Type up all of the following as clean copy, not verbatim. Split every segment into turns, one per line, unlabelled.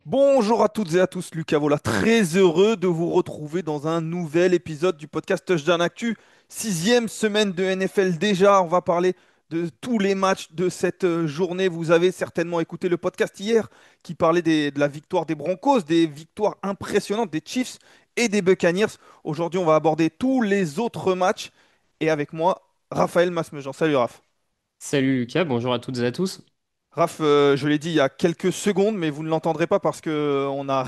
Bonjour à toutes et à tous, Lucas Vola, très heureux de vous retrouver dans un nouvel épisode du podcast Touchdown Actu. Sixième semaine de NFL déjà, on va parler de tous les matchs de cette journée. Vous avez certainement écouté le podcast hier qui parlait de la victoire des Broncos, des victoires impressionnantes des Chiefs et des Buccaneers. Aujourd'hui, on va aborder tous les autres matchs et avec moi, Raphaël Masmejean. Salut Raph.
Salut Lucas, bonjour à toutes et à tous.
Raph, je l'ai dit il y a quelques secondes, mais vous ne l'entendrez pas parce que on a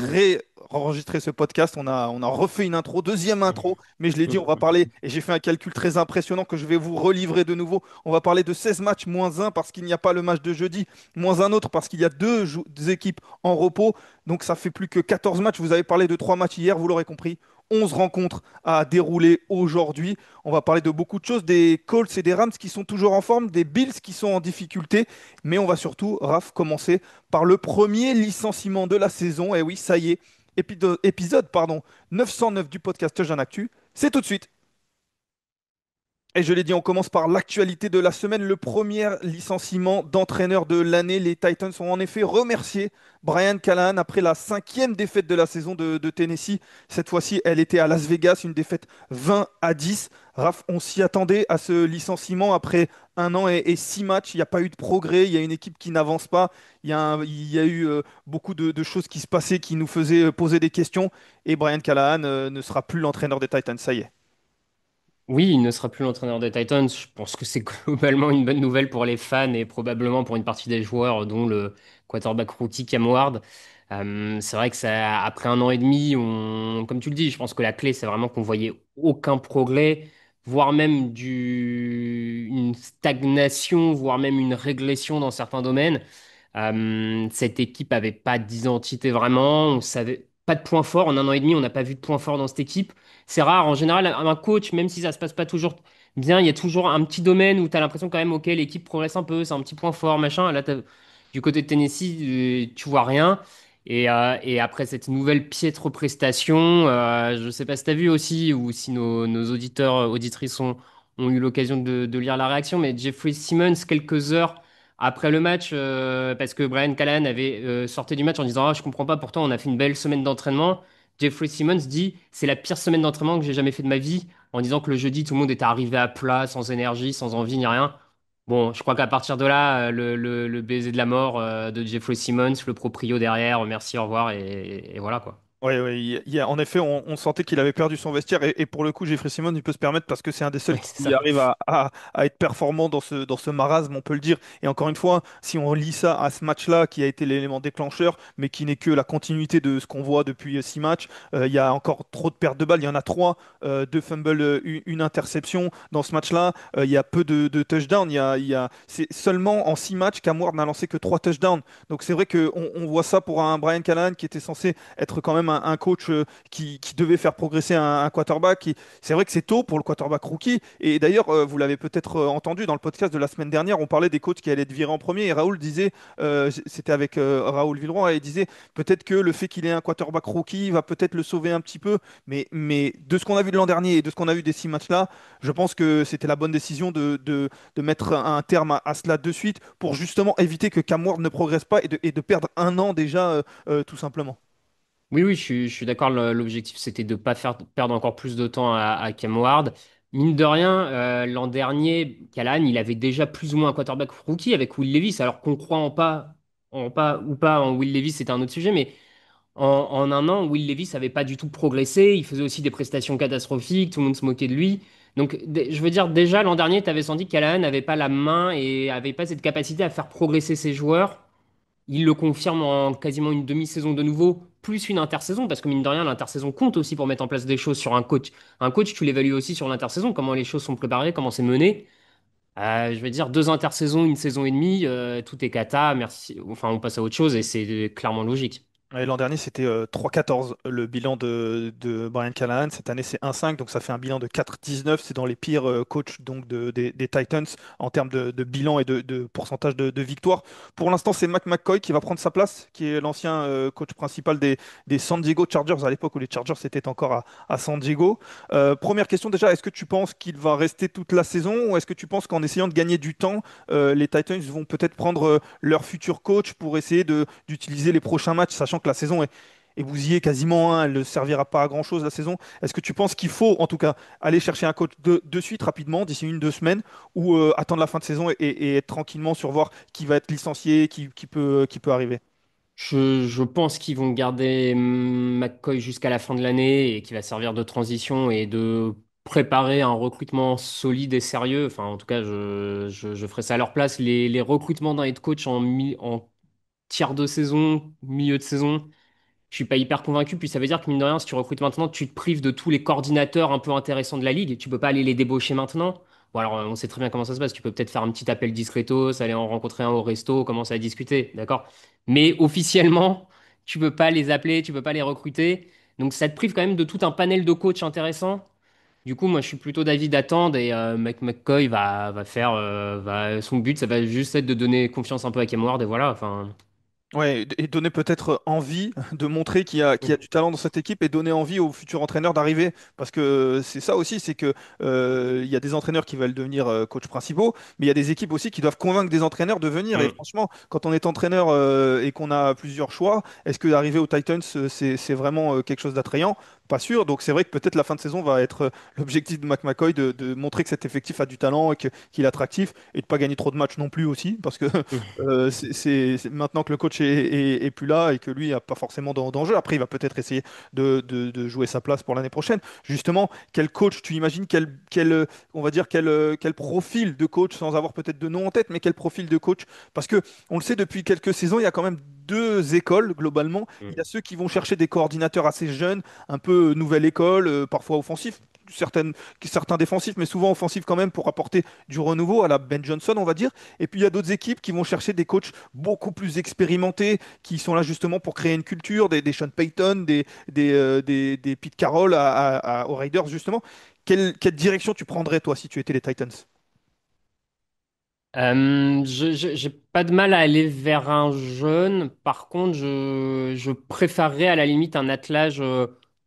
enregistré ce podcast, on a refait une intro, deuxième intro, mais je l'ai dit, on va parler, et j'ai fait un calcul très impressionnant que je vais vous relivrer de nouveau. On va parler de 16 matchs moins un parce qu'il n'y a pas le match de jeudi, moins un autre parce qu'il y a deux équipes en repos, donc ça fait plus que 14 matchs. Vous avez parlé de 3 matchs hier, vous l'aurez compris. 11 rencontres à dérouler aujourd'hui. On va parler de beaucoup de choses, des Colts et des Rams qui sont toujours en forme, des Bills qui sont en difficulté. Mais on va surtout, Raph, commencer par le premier licenciement de la saison. Et oui, ça y est, épisode 909 du podcast Jeune Actu. C'est tout de suite. Et je l'ai dit, on commence par l'actualité de la semaine. Le premier licenciement d'entraîneur de l'année. Les Titans ont en effet remercié Brian Callahan après la cinquième défaite de la saison de Tennessee. Cette fois-ci, elle était à Las Vegas, une défaite 20-10. Raph, on s'y attendait à ce licenciement après un an et 6 matchs. Il n'y a pas eu de progrès. Il y a une équipe qui n'avance pas. Il y a eu beaucoup de choses qui se passaient qui nous faisaient poser des questions. Et Brian Callahan ne sera plus l'entraîneur des Titans. Ça y est.
Oui, il ne sera plus l'entraîneur des Titans. Je pense que c'est globalement une bonne nouvelle pour les fans et probablement pour une partie des joueurs, dont le quarterback rookie Cam Ward. C'est vrai que ça, après un an et demi, comme tu le dis, je pense que la clé, c'est vraiment qu'on voyait aucun progrès, voire même une stagnation, voire même une régression dans certains domaines. Cette équipe avait pas d'identité vraiment, on savait pas de point fort. En un an et demi, on n'a pas vu de point fort dans cette équipe. C'est rare. En général, un coach, même si ça se passe pas toujours bien, il y a toujours un petit domaine où tu as l'impression quand même, ok, l'équipe progresse un peu, c'est un petit point fort, machin. Là, du côté de Tennessee, tu vois rien. Et après cette nouvelle piètre prestation, je sais pas si tu as vu aussi, ou si nos auditeurs, auditrices ont eu l'occasion de lire la réaction, mais Jeffrey Simmons, quelques heures après le match, parce que Brian Callahan avait sorti du match en disant, ah, je comprends pas, pourtant on a fait une belle semaine d'entraînement. Jeffrey Simmons dit, c'est la pire semaine d'entraînement que j'ai jamais fait de ma vie, en disant que le jeudi, tout le monde était arrivé à plat, sans énergie, sans envie, ni rien. Bon, je crois qu'à partir de là, le baiser de la mort de Jeffrey Simmons, le proprio derrière, merci, au revoir, et voilà quoi.
Oui, oui, en effet, on sentait qu'il avait perdu son vestiaire et pour le coup, Jeffrey Simon, il peut se permettre parce que c'est un des seuls
Oui, c'est
qui
ça.
arrive à être performant dans ce marasme, on peut le dire. Et encore une fois, si on lit ça à ce match-là, qui a été l'élément déclencheur, mais qui n'est que la continuité de ce qu'on voit depuis 6 matchs, il y a encore trop de pertes de balles. Il y en a trois, deux fumbles, une interception dans ce match-là. Il y a peu de touchdowns. C'est seulement en 6 matchs qu'Amward n'a lancé que 3 touchdowns. Donc c'est vrai qu'on voit ça pour un Brian Callahan qui était censé être quand même un coach qui devait faire progresser un quarterback. C'est vrai que c'est tôt pour le quarterback rookie. Et d'ailleurs, vous l'avez peut-être entendu dans le podcast de la semaine dernière, on parlait des coachs qui allaient être virés en premier. Et Raoul disait, c'était avec Raoul Villeroy, et il disait peut-être que le fait qu'il ait un quarterback rookie va peut-être le sauver un petit peu. Mais de ce qu'on a vu de l'an dernier et de ce qu'on a vu des 6 matchs-là, je pense que c'était la bonne décision de mettre un terme à cela de suite pour justement éviter que Cam Ward ne progresse pas et de perdre un an déjà, tout simplement.
Oui, oui, je suis d'accord. L'objectif, c'était de ne pas faire perdre encore plus de temps à Cam Ward. Mine de rien, l'an dernier, Callahan, il avait déjà plus ou moins un quarterback rookie avec Will Levis. Alors qu'on croit en pas ou pas en Will Levis, c'était un autre sujet. Mais en un an, Will Levis n'avait pas du tout progressé. Il faisait aussi des prestations catastrophiques. Tout le monde se moquait de lui. Donc, je veux dire, déjà, l'an dernier, tu avais senti que Callahan n'avait pas la main et n'avait pas cette capacité à faire progresser ses joueurs. Il le confirme en quasiment une demi-saison de nouveau, plus une intersaison, parce que mine de rien, l'intersaison compte aussi pour mettre en place des choses sur un coach. Un coach, tu l'évalues aussi sur l'intersaison, comment les choses sont préparées, comment c'est mené. Je vais dire 2 intersaisons, une saison et demie, tout est cata, merci. Enfin, on passe à autre chose et c'est clairement logique.
Ouais, l'an dernier, c'était 3-14 le bilan de Brian Callahan. Cette année, c'est 1-5, donc ça fait un bilan de 4-19. C'est dans les pires coachs donc, des Titans en termes de bilan et de pourcentage de victoire. Pour l'instant, c'est Mac McCoy qui va prendre sa place, qui est l'ancien coach principal des San Diego Chargers à l'époque où les Chargers étaient encore à San Diego. Première question déjà, est-ce que tu penses qu'il va rester toute la saison ou est-ce que tu penses qu'en essayant de gagner du temps, les Titans vont peut-être prendre leur futur coach pour essayer d'utiliser les prochains matchs, sachant que la saison est bousillée quasiment, hein, elle ne servira pas à grand-chose la saison. Est-ce que tu penses qu'il faut, en tout cas, aller chercher un coach de suite rapidement, d'ici 1, 2 semaines, ou attendre la fin de saison et être tranquillement sur voir qui va être licencié, qui peut arriver?
Je pense qu'ils vont garder McCoy jusqu'à la fin de l'année et qu'il va servir de transition et de préparer un recrutement solide et sérieux. Enfin, en tout cas, je ferai ça à leur place. Les recrutements d'un head coach en tiers de saison, milieu de saison, je suis pas hyper convaincu. Puis ça veut dire que mine de rien, si tu recrutes maintenant, tu te prives de tous les coordinateurs un peu intéressants de la ligue. Tu peux pas aller les débaucher maintenant. Bon, alors on sait très bien comment ça se passe. Tu peux peut-être faire un petit appel discretos, aller en rencontrer un au resto, commencer à discuter, d'accord? Mais officiellement, tu peux pas les appeler, tu peux pas les recruter. Donc ça te prive quand même de tout un panel de coachs intéressants. Du coup, moi, je suis plutôt d'avis d'attendre et McCoy va faire, son but, ça va juste être de donner confiance un peu à Cam Ward et voilà. Enfin.
Ouais, et donner peut-être envie de montrer qu'il y a du talent dans cette équipe et donner envie aux futurs entraîneurs d'arriver. Parce que c'est ça aussi, c'est que il y a des entraîneurs qui veulent devenir coach principaux, mais il y a des équipes aussi qui doivent convaincre des entraîneurs de venir. Et
Mm.
franchement, quand on est entraîneur et qu'on a plusieurs choix, est-ce que d'arriver aux Titans, c'est vraiment quelque chose d'attrayant? Pas sûr. Donc c'est vrai que peut-être la fin de saison va être l'objectif de McCoy de montrer que cet effectif a du talent et qu'il est attractif et de pas gagner trop de matchs non plus aussi, parce que c'est maintenant que le coach est plus là et que lui n'a pas forcément d'enjeu. Après, il va peut-être essayer de jouer sa place pour l'année prochaine. Justement, quel coach tu imagines, on va dire, quel profil de coach, sans avoir peut-être de nom en tête, mais quel profil de coach? Parce que on le sait, depuis quelques saisons, il y a quand même deux écoles globalement. Il y a
Mm.
ceux qui vont chercher des coordinateurs assez jeunes, un peu nouvelle école, parfois offensifs. Certains défensifs, mais souvent offensifs quand même pour apporter du renouveau à la Ben Johnson, on va dire. Et puis il y a d'autres équipes qui vont chercher des coachs beaucoup plus expérimentés, qui sont là justement pour créer une culture, des Sean Payton, des Pete Carroll aux Raiders, justement. Quelle direction tu prendrais, toi, si tu étais les Titans?
J'ai pas de mal à aller vers un jeune. Par contre, je préférerais à la limite un attelage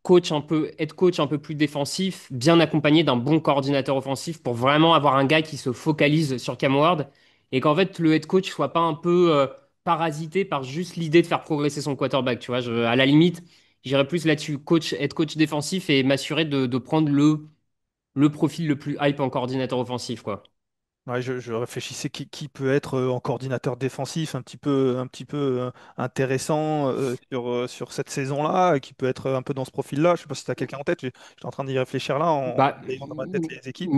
coach un peu, head coach un peu plus défensif, bien accompagné d'un bon coordinateur offensif pour vraiment avoir un gars qui se focalise sur Cam Ward et qu'en fait le head coach soit pas un peu parasité par juste l'idée de faire progresser son quarterback. Tu vois, à la limite, j'irais plus là-dessus, head coach défensif et m'assurer de prendre le profil le plus hype en coordinateur offensif, quoi.
Ouais, je réfléchissais qui peut être en coordinateur défensif un petit peu intéressant sur cette saison-là, et qui peut être un peu dans ce profil-là. Je sais pas si tu as quelqu'un en tête, j'étais en train d'y réfléchir là en
Bah,
ayant dans ma tête les équipes.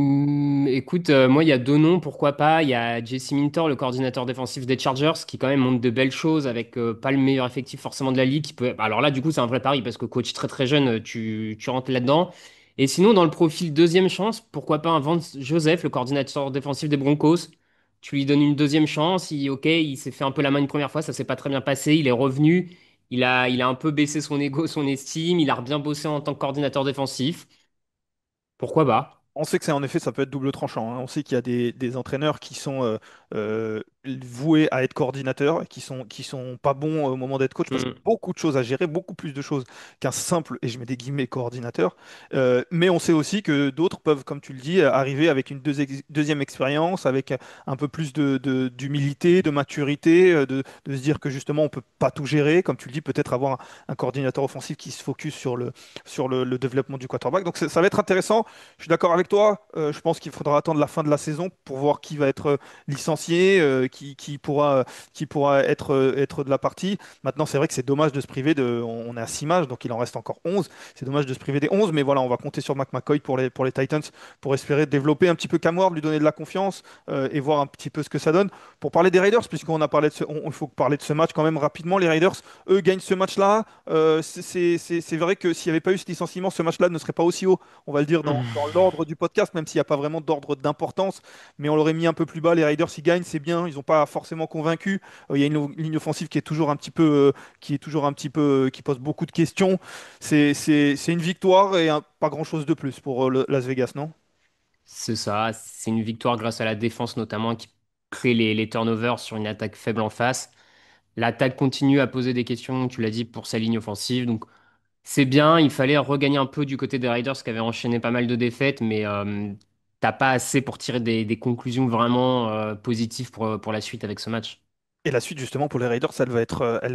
écoute, moi, il y a deux noms, pourquoi pas. Il y a Jesse Minter, le coordinateur défensif des Chargers, qui quand même montre de belles choses avec pas le meilleur effectif forcément de la ligue. Qui peut... Alors là, du coup, c'est un vrai pari parce que coach très très jeune, tu rentres là-dedans. Et sinon, dans le profil deuxième chance, pourquoi pas un Vance Joseph, le coordinateur défensif des Broncos. Tu lui donnes une deuxième chance. Ok, il s'est fait un peu la main une première fois, ça s'est pas très bien passé. Il est revenu. Il a un peu baissé son ego, son estime. Il a bien bossé en tant que coordinateur défensif. Pourquoi pas?
On sait que c'est en effet, ça peut être double tranchant, hein. On sait qu'il y a des entraîneurs qui sont voués à être coordinateurs et qui sont pas bons au moment d'être coach parce qu'il y a
Hmm.
beaucoup de choses à gérer, beaucoup plus de choses qu'un simple, et je mets des guillemets, coordinateur. Mais on sait aussi que d'autres peuvent, comme tu le dis, arriver avec une deuxième expérience, avec un peu plus d'humilité, de maturité, de se dire que justement on peut pas tout gérer, comme tu le dis, peut-être avoir un coordinateur offensif qui se focus sur le développement du quarterback. Donc ça va être intéressant. Je suis d'accord avec toi. Je pense qu'il faudra attendre la fin de la saison pour voir qui va être licencié, qui pourra être de la partie. Maintenant, c'est vrai que c'est dommage de se priver de. On est à 6 matchs, donc il en reste encore 11. C'est dommage de se priver des 11, mais voilà, on va compter sur Mac McCoy pour les Titans pour espérer développer un petit peu Cam Ward, lui donner de la confiance et voir un petit peu ce que ça donne. Pour parler des Raiders, puisqu'on a parlé il faut parler de ce match quand même rapidement. Les Raiders, eux, gagnent ce match-là. C'est vrai que s'il n'y avait pas eu ce licenciement, ce match-là ne serait pas aussi haut, on va le dire, dans l'ordre du podcast, même s'il n'y a pas vraiment d'ordre d'importance. Mais on l'aurait mis un peu plus bas. Les Raiders, ils gagnent, c'est bien. Ils ont pas forcément convaincu. Il y a une ligne offensive qui est toujours un petit peu, qui pose beaucoup de questions. C'est une victoire et pas grand-chose de plus pour Las Vegas, non?
C'est ça, c'est une victoire grâce à la défense notamment qui crée les turnovers sur une attaque faible en face. L'attaque continue à poser des questions, tu l'as dit, pour sa ligne offensive. Donc c'est bien, il fallait regagner un peu du côté des Raiders qui avaient enchaîné pas mal de défaites, mais t'as pas assez pour tirer des conclusions vraiment positives pour la suite avec ce match.
Et la suite, justement, pour les Raiders, elle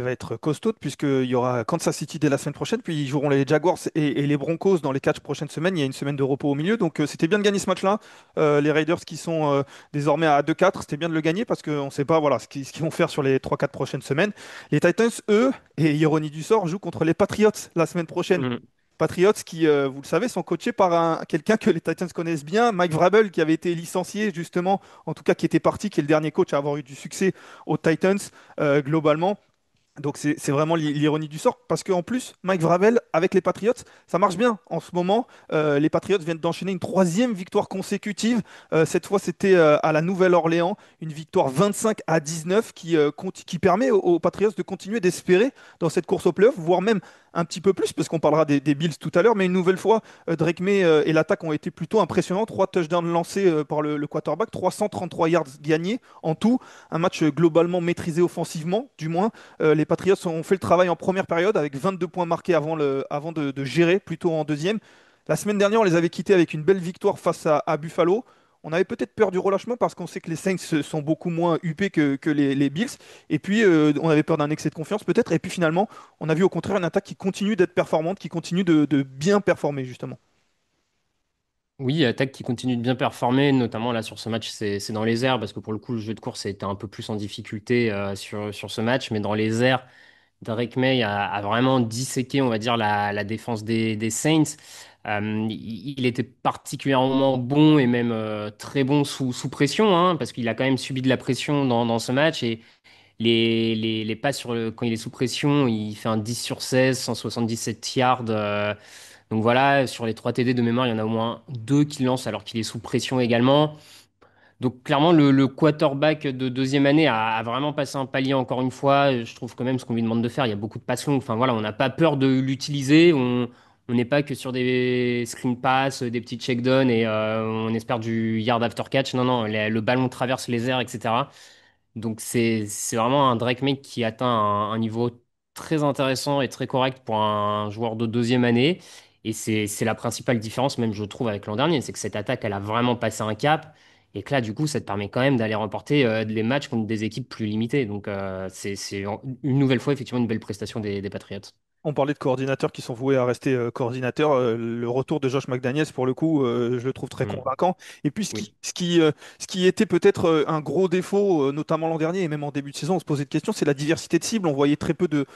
va être costaude, puisqu'il y aura Kansas City dès la semaine prochaine, puis ils joueront les Jaguars et les Broncos dans les 4 prochaines semaines. Il y a une semaine de repos au milieu, donc c'était bien de gagner ce match-là. Les Raiders qui sont désormais à 2-4, c'était bien de le gagner, parce qu'on ne sait pas voilà, ce qu'ils vont faire sur les 3 4 prochaines semaines. Les Titans, eux, et ironie du sort, jouent contre les Patriots la semaine prochaine.
Mm.
Patriots qui, vous le savez, sont coachés par quelqu'un que les Titans connaissent bien, Mike Vrabel, qui avait été licencié justement, en tout cas qui était parti, qui est le dernier coach à avoir eu du succès aux Titans globalement. Donc c'est vraiment l'ironie du sort parce qu'en plus, Mike Vrabel avec les Patriots, ça marche bien en ce moment. Les Patriots viennent d'enchaîner une troisième victoire consécutive. Cette fois, c'était à la Nouvelle-Orléans, une victoire 25-19 qui permet aux Patriots de continuer d'espérer dans cette course au playoff, voire même un petit peu plus, parce qu'on parlera des Bills tout à l'heure. Mais une nouvelle fois, Drake May et l'attaque ont été plutôt impressionnants. 3 touchdowns lancés par le quarterback, 333 yards gagnés en tout. Un match globalement maîtrisé offensivement, du moins. Les Patriots ont fait le travail en première période avec 22 points marqués avant de gérer plutôt en deuxième. La semaine dernière, on les avait quittés avec une belle victoire face à Buffalo. On avait peut-être peur du relâchement parce qu'on sait que les Saints sont beaucoup moins huppés que les Bills. Et puis, on avait peur d'un excès de confiance peut-être. Et puis finalement, on a vu au contraire une attaque qui continue d'être performante, qui continue de bien performer justement.
Oui, attaque qui continue de bien performer, notamment là sur ce match, c'est dans les airs, parce que pour le coup, le jeu de course a été un peu plus en difficulté sur ce match, mais dans les airs, Drake May a vraiment disséqué, on va dire, la défense des Saints. Il était particulièrement bon et même très bon sous pression, hein, parce qu'il a quand même subi de la pression dans ce match. Et les passes quand il est sous pression, il fait un 10 sur 16, 177 yards. Donc voilà, sur les 3 TD de mémoire, il y en a au moins 2 qui lancent alors qu'il est sous pression également. Donc clairement, le quarterback de deuxième année a vraiment passé un palier encore une fois. Je trouve quand même ce qu'on lui demande de faire, il y a beaucoup de passes longues. Enfin voilà, on n'a pas peur de l'utiliser. On n'est pas que sur des screen pass, des petits check downs et on espère du yard after catch. Non, non, le ballon traverse les airs, etc. Donc c'est vraiment un Drake May qui atteint un niveau très intéressant et très correct pour un joueur de deuxième année. Et c'est la principale différence, même je trouve, avec l'an dernier, c'est que cette attaque, elle a vraiment passé un cap. Et que là, du coup, ça te permet quand même d'aller remporter les matchs contre des équipes plus limitées. Donc une nouvelle fois, effectivement, une belle prestation des Patriots.
On parlait de coordinateurs qui sont voués à rester coordinateurs. Le retour de Josh McDaniels, pour le coup, je le trouve très
Hmm.
convaincant. Et puis,
Oui.
ce qui était peut-être un gros défaut, notamment l'an dernier et même en début de saison, on se posait de questions, c'est la diversité de cibles. On voyait très peu de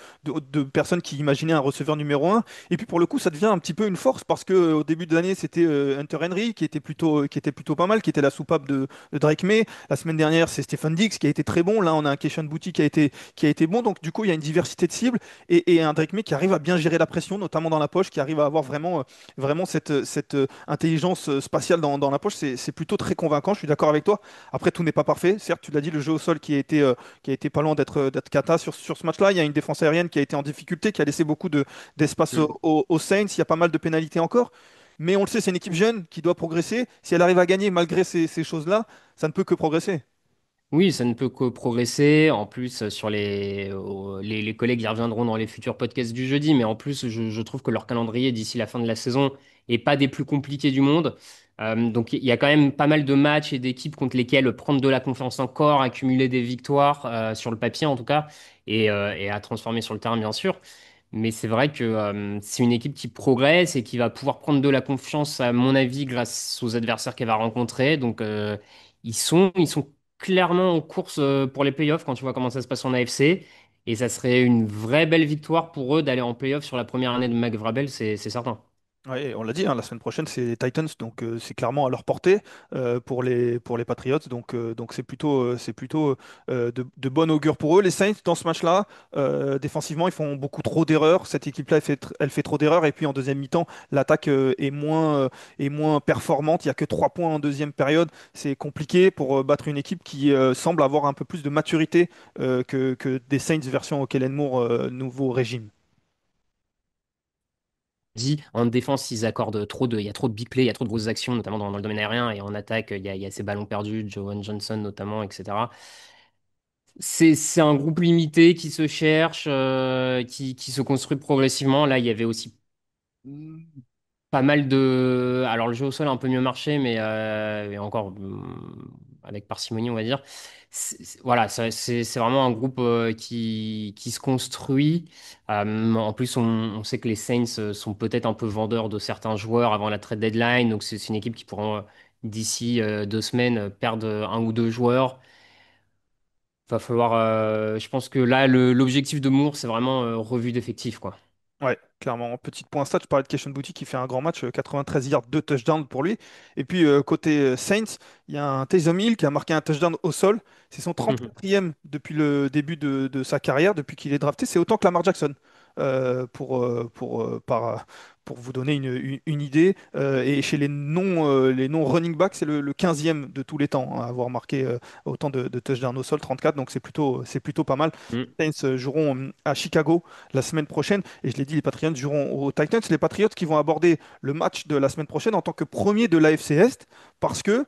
personnes qui imaginaient un receveur numéro un. Et puis, pour le coup, ça devient un petit peu une force parce que au début de l'année, c'était Hunter Henry qui était plutôt pas mal, qui était la soupape de Drake May. La semaine dernière, c'est Stephen Diggs qui a été très bon. Là, on a un Keishon Boutte qui a été bon. Donc, du coup, il y a une diversité de cibles et un Drake May qui arrive à bien gérer la pression, notamment dans la poche, qui arrive à avoir vraiment cette intelligence spatiale dans la poche, c'est plutôt très convaincant. Je suis d'accord avec toi. Après, tout n'est pas parfait. Certes, tu l'as dit, le jeu au sol qui a été pas loin d'être cata sur ce match-là. Il y a une défense aérienne qui a été en difficulté, qui a laissé beaucoup d'espace
Hmm.
aux Saints. Il y a pas mal de pénalités encore. Mais on le sait, c'est une équipe jeune qui doit progresser. Si elle arrive à gagner malgré ces choses-là, ça ne peut que progresser.
Oui, ça ne peut que progresser. En plus, sur les collègues y reviendront dans les futurs podcasts du jeudi, mais en plus, je trouve que leur calendrier d'ici la fin de la saison est pas des plus compliqués du monde. Donc, il y a quand même pas mal de matchs et d'équipes contre lesquelles prendre de la confiance encore, accumuler des victoires, sur le papier en tout cas, et à transformer sur le terrain, bien sûr. Mais c'est vrai que c'est une équipe qui progresse et qui va pouvoir prendre de la confiance, à mon avis, grâce aux adversaires qu'elle va rencontrer. Donc, ils sont clairement en course pour les playoffs quand tu vois comment ça se passe en AFC. Et ça serait une vraie belle victoire pour eux d'aller en playoffs sur la première année de McVrabel, c'est certain.
Ouais, on l'a dit, hein, la semaine prochaine, c'est les Titans, donc c'est clairement à leur portée pour les Patriots. Donc c'est plutôt de bon augure pour eux. Les Saints, dans ce match-là, défensivement, ils font beaucoup trop d'erreurs. Cette équipe-là, elle fait trop d'erreurs. Et puis en deuxième mi-temps, l'attaque est moins performante. Il n'y a que 3 points en deuxième période. C'est compliqué pour battre une équipe qui semble avoir un peu plus de maturité que des Saints version Kellen Moore, nouveau régime.
Dit, en défense, ils accordent il y a trop de big plays, il y a trop de grosses actions, notamment dans le domaine aérien, et en attaque, il y a ces ballons perdus, Jovan Johnson notamment, etc. C'est un groupe limité qui se cherche, qui se construit progressivement. Là, il y avait aussi pas mal de. Alors, le jeu au sol a un peu mieux marché, mais encore avec parcimonie, on va dire. Voilà, c'est vraiment un groupe qui se construit. En plus, on sait que les Saints sont peut-être un peu vendeurs de certains joueurs avant la trade deadline. Donc, c'est une équipe qui pourra, d'ici 2 semaines, perdre un ou deux joueurs. Va falloir. Je pense que là, l'objectif de Moore, c'est vraiment revue d'effectifs, quoi.
Ouais, clairement. Petit point stat, je parlais de Keshaun Boutti qui fait un grand match, 93 yards, 2 touchdowns pour lui. Et puis côté Saints, il y a un Taysom Hill qui a marqué un touchdown au sol. C'est son 34e depuis le début de sa carrière, depuis qu'il est drafté. C'est autant que Lamar Jackson. Pour vous donner une idée. Et chez les non running backs, c'est le 15e de tous les temps, hein, à avoir marqué autant de touchdowns au sol, 34. Donc c'est plutôt pas mal.
Mm.
Les Saints joueront à Chicago la semaine prochaine. Et je l'ai dit, les Patriots joueront aux Titans. Les Patriots qui vont aborder le match de la semaine prochaine en tant que premier de l'AFC Est parce que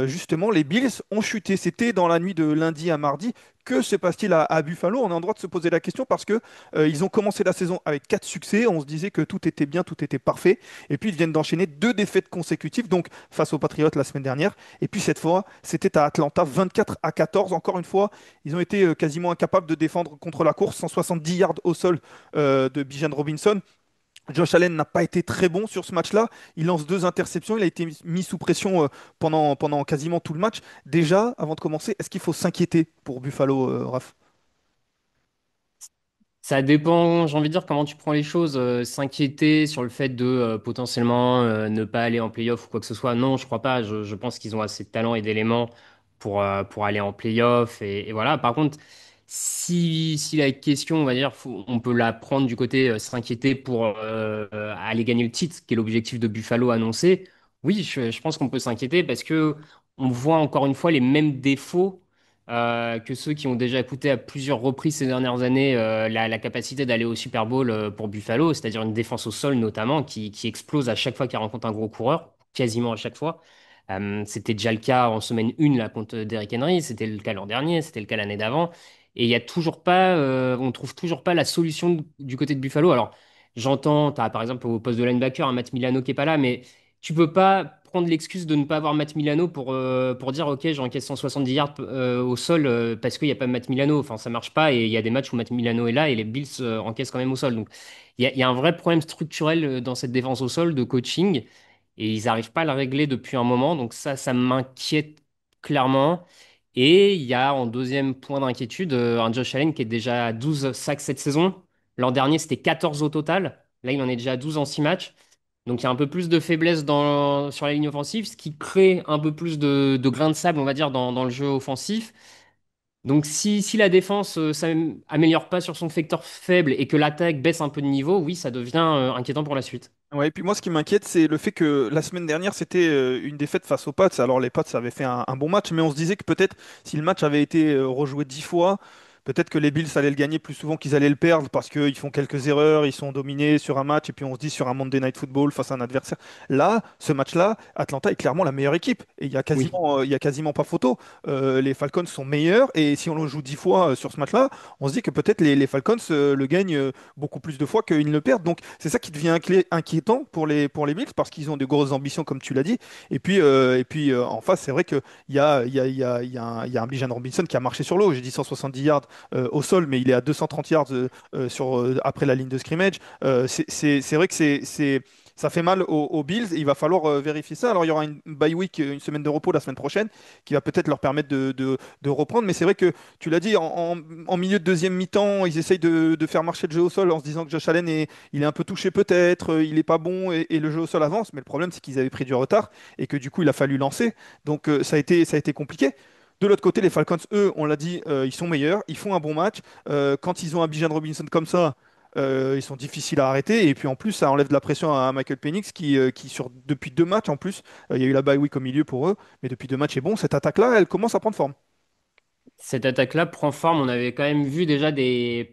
justement les Bills ont chuté. C'était dans la nuit de lundi à mardi. Que se passe-t-il à Buffalo? On a en droit de se poser la question parce que ils ont commencé la saison avec 4 succès. On se disait que tout était bien, tout était parfait. Et puis ils viennent d'enchaîner 2 défaites consécutives, donc face aux Patriots la semaine dernière. Et puis cette fois, c'était à Atlanta, 24-14. Encore une fois, ils ont été quasiment incapables de défendre contre la course, 170 yards au sol de Bijan Robinson. Josh Allen n'a pas été très bon sur ce match-là. Il lance 2 interceptions. Il a été mis sous pression pendant quasiment tout le match. Déjà, avant de commencer, est-ce qu'il faut s'inquiéter pour Buffalo, Raph?
Ça dépend, j'ai envie de dire, comment tu prends les choses. S'inquiéter sur le fait de potentiellement ne pas aller en playoff ou quoi que ce soit. Non, je crois pas. Je pense qu'ils ont assez de talent et d'éléments pour aller en playoff. Et voilà. Par contre, si la question, on va dire, on peut la prendre du côté s'inquiéter pour aller gagner le titre, qui est l'objectif de Buffalo annoncé, oui, je pense qu'on peut s'inquiéter parce que on voit encore une fois les mêmes défauts que ceux qui ont déjà coûté à plusieurs reprises ces dernières années la capacité d'aller au Super Bowl pour Buffalo, c'est-à-dire une défense au sol notamment qui explose à chaque fois qu'elle rencontre un gros coureur, quasiment à chaque fois. C'était déjà le cas en semaine 1 là, contre Derrick Henry, c'était le cas l'an dernier, c'était le cas l'année d'avant. Et il y a toujours pas, on trouve toujours pas la solution du côté de Buffalo. Alors, j'entends, tu as par exemple au poste de linebacker un Matt Milano qui est pas là, mais tu peux pas prendre l'excuse de ne pas avoir Matt Milano pour dire ok j'encaisse 170 yards au sol parce qu'il n'y a pas Matt Milano. Enfin ça marche pas et il y a des matchs où Matt Milano est là et les Bills encaissent quand même au sol. Donc il y a un vrai problème structurel dans cette défense au sol de coaching et ils n'arrivent pas à le régler depuis un moment. Donc ça m'inquiète clairement. Et il y a en deuxième point d'inquiétude un Josh Allen qui est déjà à 12 sacks cette saison. L'an dernier c'était 14 au total. Là il en est déjà à 12 en 6 matchs. Donc il y a un peu plus de faiblesse sur la ligne offensive, ce qui crée un peu plus de grains de sable, on va dire, dans le jeu offensif. Donc si la défense améliore pas sur son facteur faible et que l'attaque baisse un peu de niveau, oui, ça devient inquiétant pour la suite.
Ouais, et puis moi, ce qui m'inquiète, c'est le fait que la semaine dernière, c'était une défaite face aux Pats. Alors, les Pats avaient fait un bon match, mais on se disait que peut-être si le match avait été rejoué 10 fois, peut-être que les Bills allaient le gagner plus souvent qu'ils allaient le perdre parce qu'ils font quelques erreurs, ils sont dominés sur un match, et puis on se dit sur un Monday Night Football face à un adversaire. Là, ce match-là, Atlanta est clairement la meilleure équipe. Et
Oui.
il y a quasiment pas photo. Les Falcons sont meilleurs, et si on le joue 10 fois sur ce match-là, on se dit que peut-être les Falcons le gagnent beaucoup plus de fois qu'ils ne le perdent. Donc c'est ça qui devient inquiétant pour les Bills parce qu'ils ont de grosses ambitions, comme tu l'as dit. Et puis en face, c'est vrai qu'il y a, il y a, il y a, il y a un Bijan Robinson qui a marché sur l'eau. J'ai dit 170 yards au sol, mais il est à 230 yards après la ligne de scrimmage. C'est vrai que Ça fait mal aux Bills et il va falloir vérifier ça. Alors, il y aura une bye week, une semaine de repos la semaine prochaine, qui va peut-être leur permettre de reprendre. Mais c'est vrai que tu l'as dit, en milieu de deuxième mi-temps, ils essayent de faire marcher le jeu au sol en se disant que Josh Allen il est un peu touché peut-être, il est pas bon et le jeu au sol avance. Mais le problème, c'est qu'ils avaient pris du retard et que du coup, il a fallu lancer. Donc, ça a été compliqué. De l'autre côté, les Falcons, eux, on l'a dit, ils sont meilleurs, ils font un bon match. Quand ils ont un Bijan Robinson comme ça, ils sont difficiles à arrêter. Et puis en plus, ça enlève de la pression à Michael Penix depuis 2 matchs en plus, il y a eu la bye week au milieu pour eux, mais depuis 2 matchs est bon. Cette attaque-là, elle commence à prendre forme.
Cette attaque-là prend forme. On avait quand même vu déjà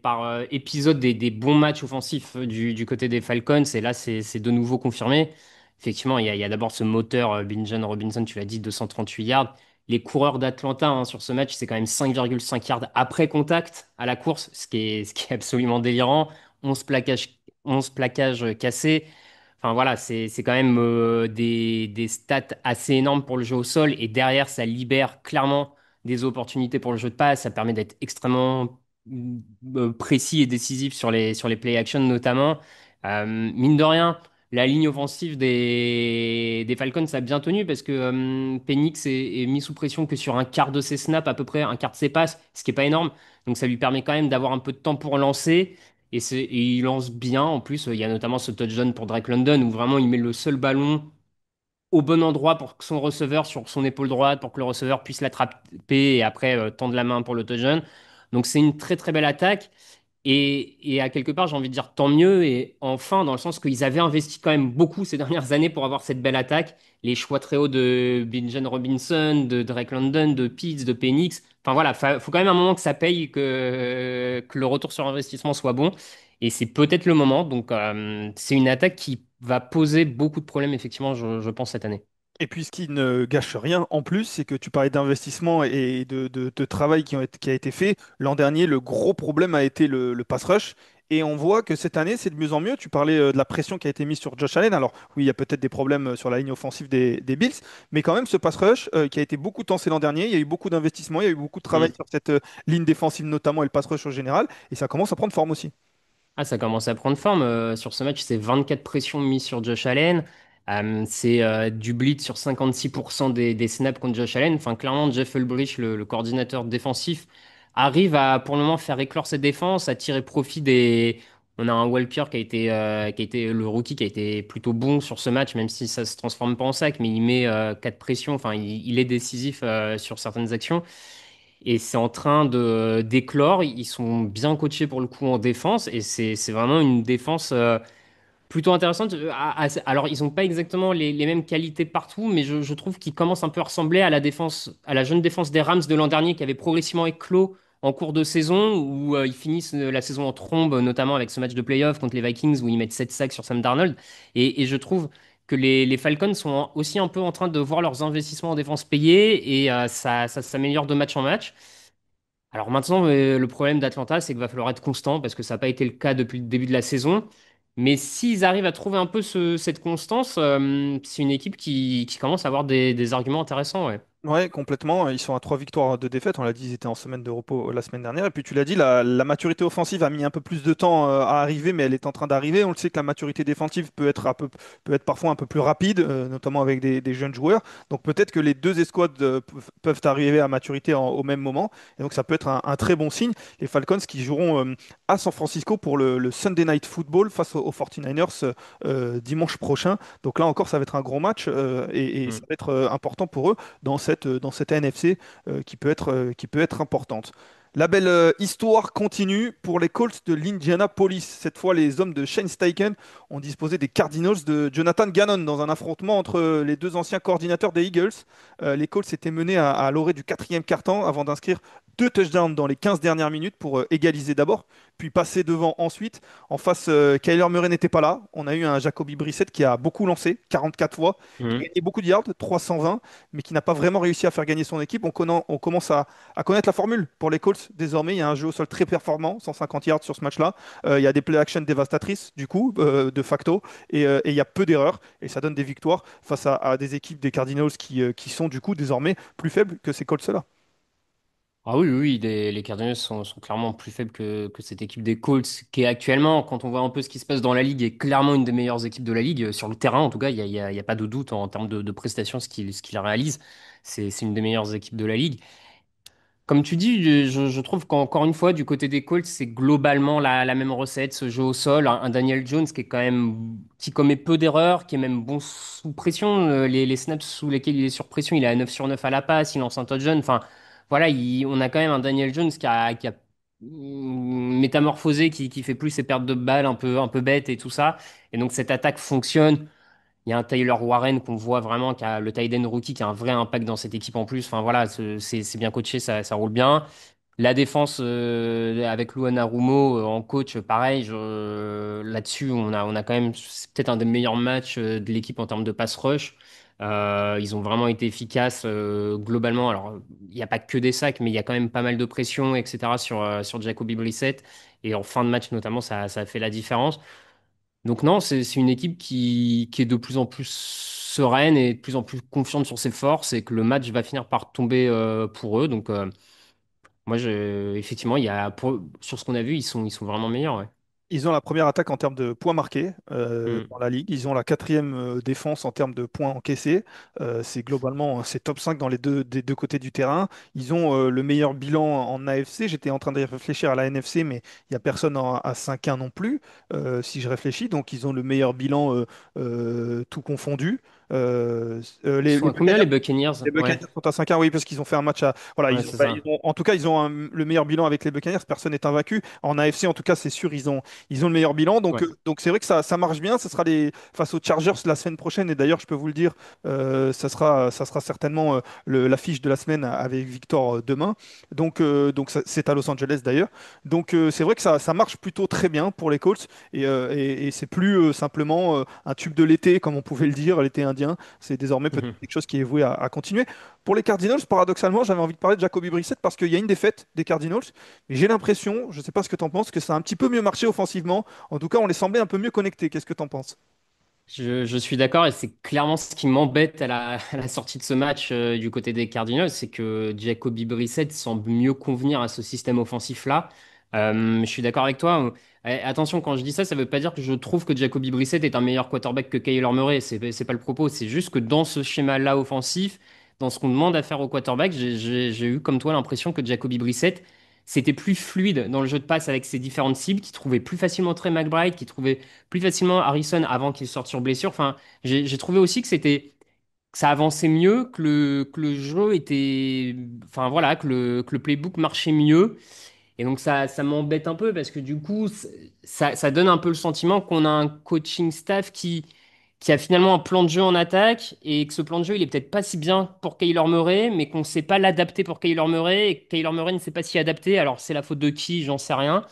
par épisode des bons matchs offensifs du côté des Falcons. Et là, c'est de nouveau confirmé. Effectivement, il y a d'abord ce moteur Bijan Robinson, tu l'as dit, 238 yards. Les coureurs d'Atlanta sur ce match, c'est quand même 5,5 yards après contact à la course, ce qui est absolument délirant. 11 plaquages cassés. Enfin voilà, c'est quand même des stats assez énormes pour le jeu au sol. Et derrière, ça libère clairement des opportunités pour le jeu de passe. Ça permet d'être extrêmement précis et décisif sur les play action notamment. Mine de rien, la ligne offensive des Falcons a bien tenu parce que Penix est mis sous pression que sur un quart de ses snaps, à peu près un quart de ses passes, ce qui est pas énorme. Donc ça lui permet quand même d'avoir un peu de temps pour lancer. Et il lance bien. En plus, il y a notamment ce touchdown pour Drake London où vraiment il met le seul ballon au bon endroit pour que son receveur sur son épaule droite, pour que le receveur puisse l'attraper et après tendre la main pour le touchdown. Donc c'est une très très belle attaque. Et à quelque part, j'ai envie de dire tant mieux. Et enfin, dans le sens qu'ils avaient investi quand même beaucoup ces dernières années pour avoir cette belle attaque. Les choix très hauts de Bijan Robinson, de Drake London, de Pitts, de Penix. Enfin voilà, faut quand même un moment que ça paye, que le retour sur investissement soit bon. Et c'est peut-être le moment. Donc c'est une attaque qui va poser beaucoup de problèmes, effectivement, je pense, cette année.
Et puis ce qui ne gâche rien en plus, c'est que tu parlais d'investissement et de travail qui a été fait. L'an dernier, le gros problème a été le pass rush. Et on voit que cette année, c'est de mieux en mieux. Tu parlais de la pression qui a été mise sur Josh Allen. Alors oui, il y a peut-être des problèmes sur la ligne offensive des Bills, mais quand même ce pass rush qui a été beaucoup tensé l'an dernier. Il y a eu beaucoup d'investissement, il y a eu beaucoup de travail sur cette ligne défensive notamment et le pass rush au général. Et ça commence à prendre forme aussi.
Ah, ça commence à prendre forme. Sur ce match, c'est 24 pressions mises sur Josh Allen. C'est du blitz sur 56% des snaps contre Josh Allen. Enfin, clairement, Jeff Ulbrich, le coordinateur défensif, arrive à, pour le moment, faire éclore cette défense, à tirer profit des. On a un Walker qui a été le rookie, qui a été plutôt bon sur ce match, même si ça se transforme pas en sac, mais il met 4 pressions. Enfin, il est décisif sur certaines actions. Et c'est en train de d'éclore. Ils sont bien coachés pour le coup en défense. Et c'est vraiment une défense plutôt intéressante. Alors, ils n'ont pas exactement les mêmes qualités partout, mais je trouve qu'ils commencent un peu à ressembler à la défense, à la jeune défense des Rams de l'an dernier qui avait progressivement éclos en cours de saison, où ils finissent la saison en trombe, notamment avec ce match de playoff contre les Vikings où ils mettent 7 sacs sur Sam Darnold. Et je trouve que les Falcons sont aussi un peu en train de voir leurs investissements en défense payés et ça s'améliore de match en match. Alors maintenant, le problème d'Atlanta, c'est qu'il va falloir être constant parce que ça n'a pas été le cas depuis le début de la saison. Mais s'ils arrivent à trouver un peu cette constance, c'est une équipe qui commence à avoir des arguments intéressants, ouais.
Ouais, complètement. Ils sont à 3 victoires de défaite. On l'a dit, ils étaient en semaine de repos la semaine dernière. Et puis tu l'as dit, la maturité offensive a mis un peu plus de temps à arriver, mais elle est en train d'arriver. On le sait que la maturité défensive peut être parfois un peu plus rapide, notamment avec des jeunes joueurs. Donc peut-être que les deux escouades peuvent arriver à maturité au même moment. Et donc ça peut être un très bon signe. Les Falcons qui joueront à San Francisco pour le Sunday Night Football face aux 49ers dimanche prochain. Donc là encore, ça va être un gros match et ça
Mm.
va être important pour eux dans cette NFC qui peut être importante. La belle histoire continue pour les Colts de l'Indianapolis. Cette fois, les hommes de Shane Steichen ont disposé des Cardinals de Jonathan Gannon dans un affrontement entre les deux anciens coordinateurs des Eagles. Les Colts étaient menés à l'orée du quatrième quart-temps avant d'inscrire 2 touchdowns dans les 15 dernières minutes pour égaliser d'abord, puis passer devant ensuite. En face, Kyler Murray n'était pas là. On a eu un Jacoby Brissett qui a beaucoup lancé, 44 fois, qui a
Mm.
gagné beaucoup de yards, 320, mais qui n'a pas vraiment réussi à faire gagner son équipe. On commence à connaître la formule pour les Colts. Désormais, il y a un jeu au sol très performant, 150 yards sur ce match-là. Il y a des play-action dévastatrices, du coup, de facto, et il y a peu d'erreurs, et ça donne des victoires face à des équipes des Cardinals qui sont, du coup, désormais plus faibles que ces Colts-là.
Ah oui, oui, oui, les Cardinals sont clairement plus faibles que cette équipe des Colts, qui est actuellement, quand on voit un peu ce qui se passe dans la ligue, est clairement une des meilleures équipes de la ligue. Sur le terrain, en tout cas, il y a pas de doute en termes de prestations, ce qu'ils réalisent. C'est une des meilleures équipes de la ligue. Comme tu dis, je trouve qu'encore une fois, du côté des Colts, c'est globalement la même recette, ce jeu au sol. Un Daniel Jones qui est quand même, qui commet peu d'erreurs, qui est même bon sous pression. Les snaps sous lesquels il est sur pression, il est à 9 sur 9 à la passe, il lance un touchdown. Enfin, voilà, on a quand même un Daniel Jones qui a métamorphosé, qui fait plus ses pertes de balles un peu bêtes et tout ça. Et donc cette attaque fonctionne. Il y a un Taylor Warren qu'on voit vraiment, qui a le tight end rookie, qui a un vrai impact dans cette équipe en plus. Enfin voilà, c'est bien coaché, ça roule bien. La défense avec Luan Arumo en coach, pareil, là-dessus, on a quand même, c'est peut-être un des meilleurs matchs de l'équipe en termes de pass rush. Ils ont vraiment été efficaces globalement. Alors, il n'y a pas que des sacs, mais il y a quand même pas mal de pression, etc. sur Jacoby Brissett. Et en fin de match, notamment, ça a fait la différence. Donc non, c'est une équipe qui est de plus en plus sereine et de plus en plus confiante sur ses forces et que le match va finir par tomber pour eux. Donc moi, effectivement, sur ce qu'on a vu, ils sont vraiment meilleurs. Ouais.
Ils ont la première attaque en termes de points marqués
Mm.
dans la ligue. Ils ont la quatrième défense en termes de points encaissés. C'est globalement c'est top 5 dans les des deux côtés du terrain. Ils ont le meilleur bilan en AFC. J'étais en train de réfléchir à la NFC, mais il n'y a personne à 5-1 non plus, si je réfléchis. Donc ils ont le meilleur bilan tout confondu.
Ils sont
Les
à combien
Buccaneers
les Buccaneers?
les
Ouais,
Buccaneers sont à 5-1, oui, parce qu'ils ont fait un match à. Voilà,
ouais, c'est
ils
ça.
ont- en tout cas, ils ont le meilleur bilan avec les Buccaneers. Personne n'est invaincu. En AFC, en tout cas, c'est sûr, ils ont le meilleur bilan.
Ouais.
Donc c'est vrai que ça marche bien. Ce sera face aux Chargers la semaine prochaine. Et d'ailleurs, je peux vous le dire, ça sera certainement l'affiche de la semaine avec Victor demain. Donc c'est à Los Angeles d'ailleurs. Donc c'est vrai que ça marche plutôt très bien pour les Colts. Et c'est plus simplement un tube de l'été, comme on pouvait le dire, l'été indien. C'est désormais peut-être quelque chose qui est voué à continuer. Pour les Cardinals, paradoxalement, j'avais envie de parler de Jacoby Brissett parce qu'il y a une défaite des Cardinals. Mais j'ai l'impression, je ne sais pas ce que tu en penses, que ça a un petit peu mieux marché offensivement. En tout cas, on les semblait un peu mieux connectés. Qu'est-ce que tu en penses?
Je suis d'accord et c'est clairement ce qui m'embête à la sortie de ce match du côté des Cardinals, c'est que Jacoby Brissett semble mieux convenir à ce système offensif-là. Je suis d'accord avec toi. Attention, quand je dis ça, ça veut pas dire que je trouve que Jacoby Brissett est un meilleur quarterback que Kyler Murray. C'est pas le propos. C'est juste que dans ce schéma-là offensif, dans ce qu'on demande à faire au quarterback, j'ai eu comme toi l'impression que Jacoby Brissett c'était plus fluide dans le jeu de passe avec ses différentes cibles, qui trouvait plus facilement Trey McBride, qui trouvait plus facilement Harrison avant qu'il sorte sur blessure. Enfin, j'ai trouvé aussi que que ça avançait mieux, que le jeu était, enfin voilà, que le playbook marchait mieux. Et donc ça m'embête un peu parce que du coup, ça donne un peu le sentiment qu'on a un coaching staff qui a finalement un plan de jeu en attaque et que ce plan de jeu, il est peut-être pas si bien pour Kyler Murray, mais qu'on ne sait pas l'adapter pour Kyler Murray et que Kyler Murray ne sait pas s'y adapter. Alors c'est la faute de qui, j'en sais rien.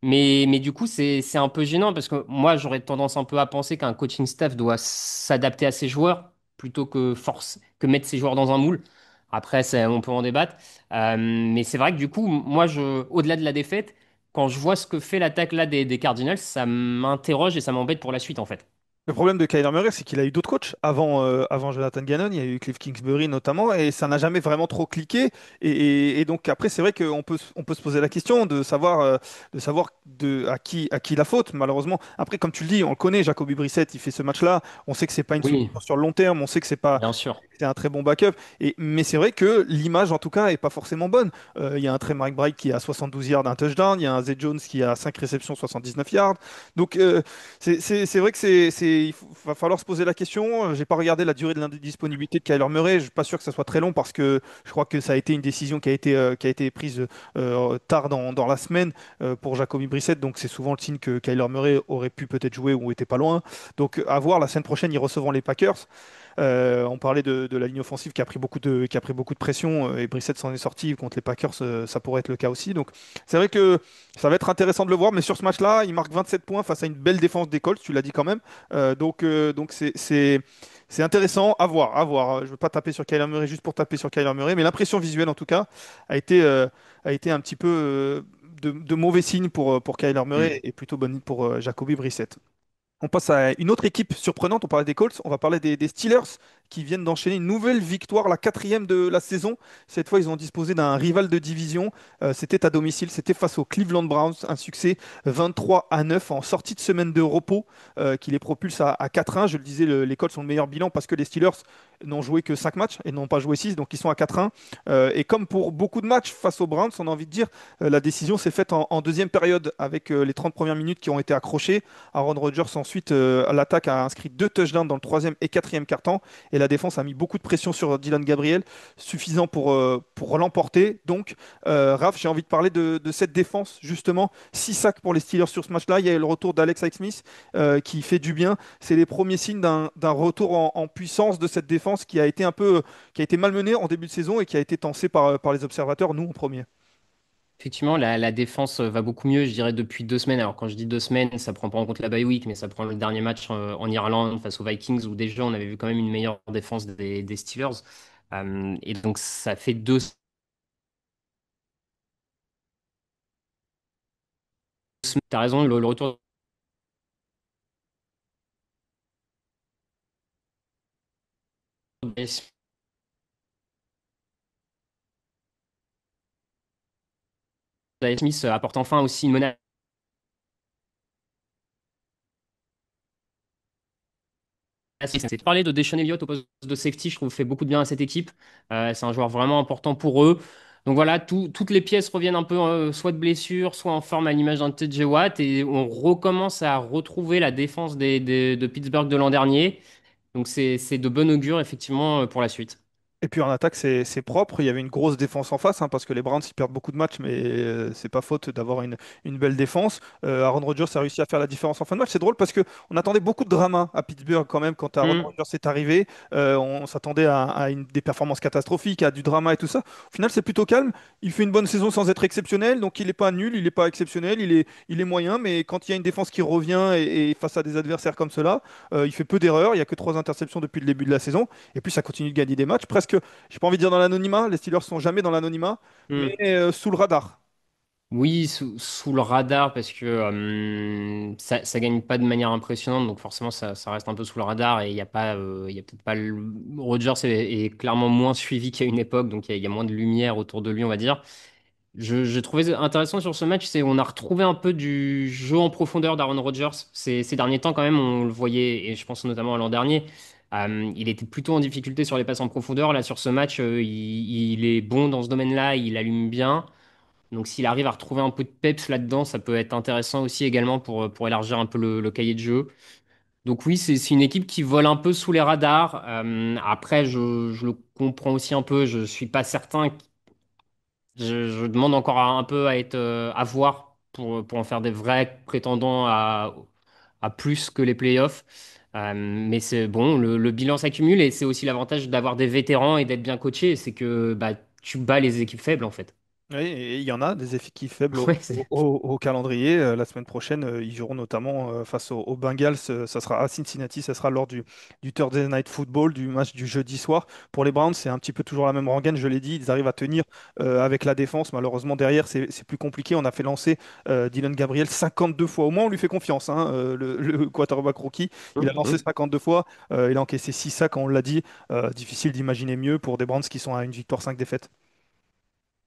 Mais du coup, c'est un peu gênant parce que moi, j'aurais tendance un peu à penser qu'un coaching staff doit s'adapter à ses joueurs plutôt que mettre ses joueurs dans un moule. Après, on peut en débattre. Mais c'est vrai que du coup, moi, au-delà de la défaite, quand je vois ce que fait l'attaque là des Cardinals, ça m'interroge et ça m'embête pour la suite, en fait.
Le problème de Kyler Murray, c'est qu'il a eu d'autres coachs avant Jonathan Gannon. Il y a eu Cliff Kingsbury notamment, et ça n'a jamais vraiment trop cliqué. Et donc après, c'est vrai on peut se poser la question de savoir à qui la faute, malheureusement. Après, comme tu le dis, on le connaît, Jacoby Brissett, il fait ce match-là. On sait que c'est pas une
Oui,
solution sur le long terme. On sait que
bien sûr.
c'est un très bon backup. Mais c'est vrai que l'image, en tout cas, est pas forcément bonne. Il y a un Trey McBride qui a 72 yards, un touchdown. Il y a un Zay Jones qui a 5 réceptions, 79 yards. Donc c'est vrai que va falloir se poser la question. J'ai pas regardé la durée de l'indisponibilité de Kyler Murray. Je suis pas sûr que ça soit très long parce que je crois que ça a été une décision qui a été prise tard dans la semaine pour Jacoby Brissett. Donc c'est souvent le signe que Kyler Murray aurait pu peut-être jouer ou était pas loin. Donc à voir, la semaine prochaine, ils recevront les Packers. On parlait de la ligne offensive qui a pris beaucoup de pression et Brissett s'en est sorti contre les Packers. Ça pourrait être le cas aussi. Donc c'est vrai que ça va être intéressant de le voir, mais sur ce match-là, il marque 27 points face à une belle défense des Colts, tu l'as dit quand même. Donc c'est intéressant à voir, à voir. Je ne veux pas taper sur Kyler Murray juste pour taper sur Kyler Murray, mais l'impression visuelle en tout cas a été un petit peu de mauvais signe pour Kyler
Hmm.
Murray et plutôt bonne pour Jacoby Brissett. On passe à une autre équipe surprenante. On parlait des Colts, on va parler des Steelers qui viennent d'enchaîner une nouvelle victoire, la quatrième de la saison. Cette fois, ils ont disposé d'un rival de division. C'était à domicile, c'était face aux Cleveland Browns. Un succès 23-9 en sortie de semaine de repos qui les propulse à 4-1. Je le disais, les Colts ont le meilleur bilan parce que les Steelers n'ont joué que 5 matchs et n'ont pas joué 6, donc ils sont à 4-1. Et comme pour beaucoup de matchs face aux Browns, on a envie de dire, la décision s'est faite en deuxième période avec les 30 premières minutes qui ont été accrochées. Aaron Rodgers ensuite à l'attaque a inscrit 2 touchdowns dans le troisième et quatrième quart-temps et la défense a mis beaucoup de pression sur Dylan Gabriel, suffisant pour l'emporter. Donc, Raph, j'ai envie de parler de cette défense justement. 6 sacs pour les Steelers sur ce match-là. Il y a eu le retour d'Alex Highsmith qui fait du bien. C'est les premiers signes d'un retour en puissance de cette défense qui a été un peu, qui a été malmenée en début de saison et qui a été tensée par les observateurs, nous en premier.
Effectivement, la défense va beaucoup mieux, je dirais, depuis 2 semaines. Alors, quand je dis 2 semaines, ça prend pas en compte la bye week, mais ça prend le dernier match en Irlande face aux Vikings, où déjà on avait vu quand même une meilleure défense des Steelers. Et donc, ça fait 2 semaines. T'as raison, le retour de Smith apporte enfin aussi une menace. C'est de parler de Deshaun Elliott au poste de safety, je trouve, fait beaucoup de bien à cette équipe. C'est un joueur vraiment important pour eux. Donc voilà, toutes les pièces reviennent un peu soit de blessure, soit en forme à l'image d'un TJ Watt. Et on recommence à retrouver la défense de Pittsburgh de l'an dernier. Donc c'est de bon augure, effectivement, pour la suite.
Et puis en attaque, c'est propre. Il y avait une grosse défense en face, hein, parce que les Browns, ils perdent beaucoup de matchs, mais c'est pas faute d'avoir une belle défense. Aaron Rodgers a réussi à faire la différence en fin de match. C'est drôle parce que on attendait beaucoup de drama à Pittsburgh quand même quand Aaron
Hmm.
Rodgers est arrivé. On s'attendait des performances catastrophiques, à du drama et tout ça. Au final, c'est plutôt calme. Il fait une bonne saison sans être exceptionnel, donc il n'est pas nul, il n'est pas exceptionnel, il est moyen. Mais quand il y a une défense qui revient et face à des adversaires comme cela, il fait peu d'erreurs. Il y a que 3 interceptions depuis le début de la saison. Et puis ça continue de gagner des matchs presque. J'ai pas envie de dire dans l'anonymat, les Steelers sont jamais dans l'anonymat, mais
Hmm.
sous le radar.
Oui, sous le radar parce que ça gagne pas de manière impressionnante, donc forcément ça reste un peu sous le radar et il y a pas, il y a peut-être pas Rodgers est clairement moins suivi qu'à une époque, donc il y a moins de lumière autour de lui, on va dire. J'ai trouvé intéressant sur ce match, c'est on a retrouvé un peu du jeu en profondeur d'Aaron Rodgers. Ces derniers temps quand même, on le voyait et je pense notamment à l'an dernier. Il était plutôt en difficulté sur les passes en profondeur. Là, sur ce match, il est bon dans ce domaine-là, il allume bien. Donc s'il arrive à retrouver un peu de peps là-dedans, ça peut être intéressant aussi également pour élargir un peu le cahier de jeu. Donc oui, c'est une équipe qui vole un peu sous les radars. Après, je le comprends aussi un peu. Je suis pas certain. Je demande encore un peu à être à voir pour en faire des vrais prétendants à plus que les playoffs. Mais c'est bon, le bilan s'accumule et c'est aussi l'avantage d'avoir des vétérans et d'être bien coaché, c'est que bah, tu bats les équipes faibles en fait.
Oui, et il y en a des effectifs faibles
Ouais,
au calendrier. La semaine prochaine, ils joueront notamment face aux Bengals. Ça sera à Cincinnati, ça sera lors du Thursday Night Football, du match du jeudi soir. Pour les Browns, c'est un petit peu toujours la même rengaine, je l'ai dit. Ils arrivent à tenir avec la défense. Malheureusement, derrière, c'est plus compliqué. On a fait lancer Dylan Gabriel 52 fois. Au moins, on lui fait confiance, hein, le quarterback rookie. Il a lancé 52 fois. Il a encaissé 6 sacs, on l'a dit. Difficile d'imaginer mieux pour des Browns qui sont à une victoire 5 défaites.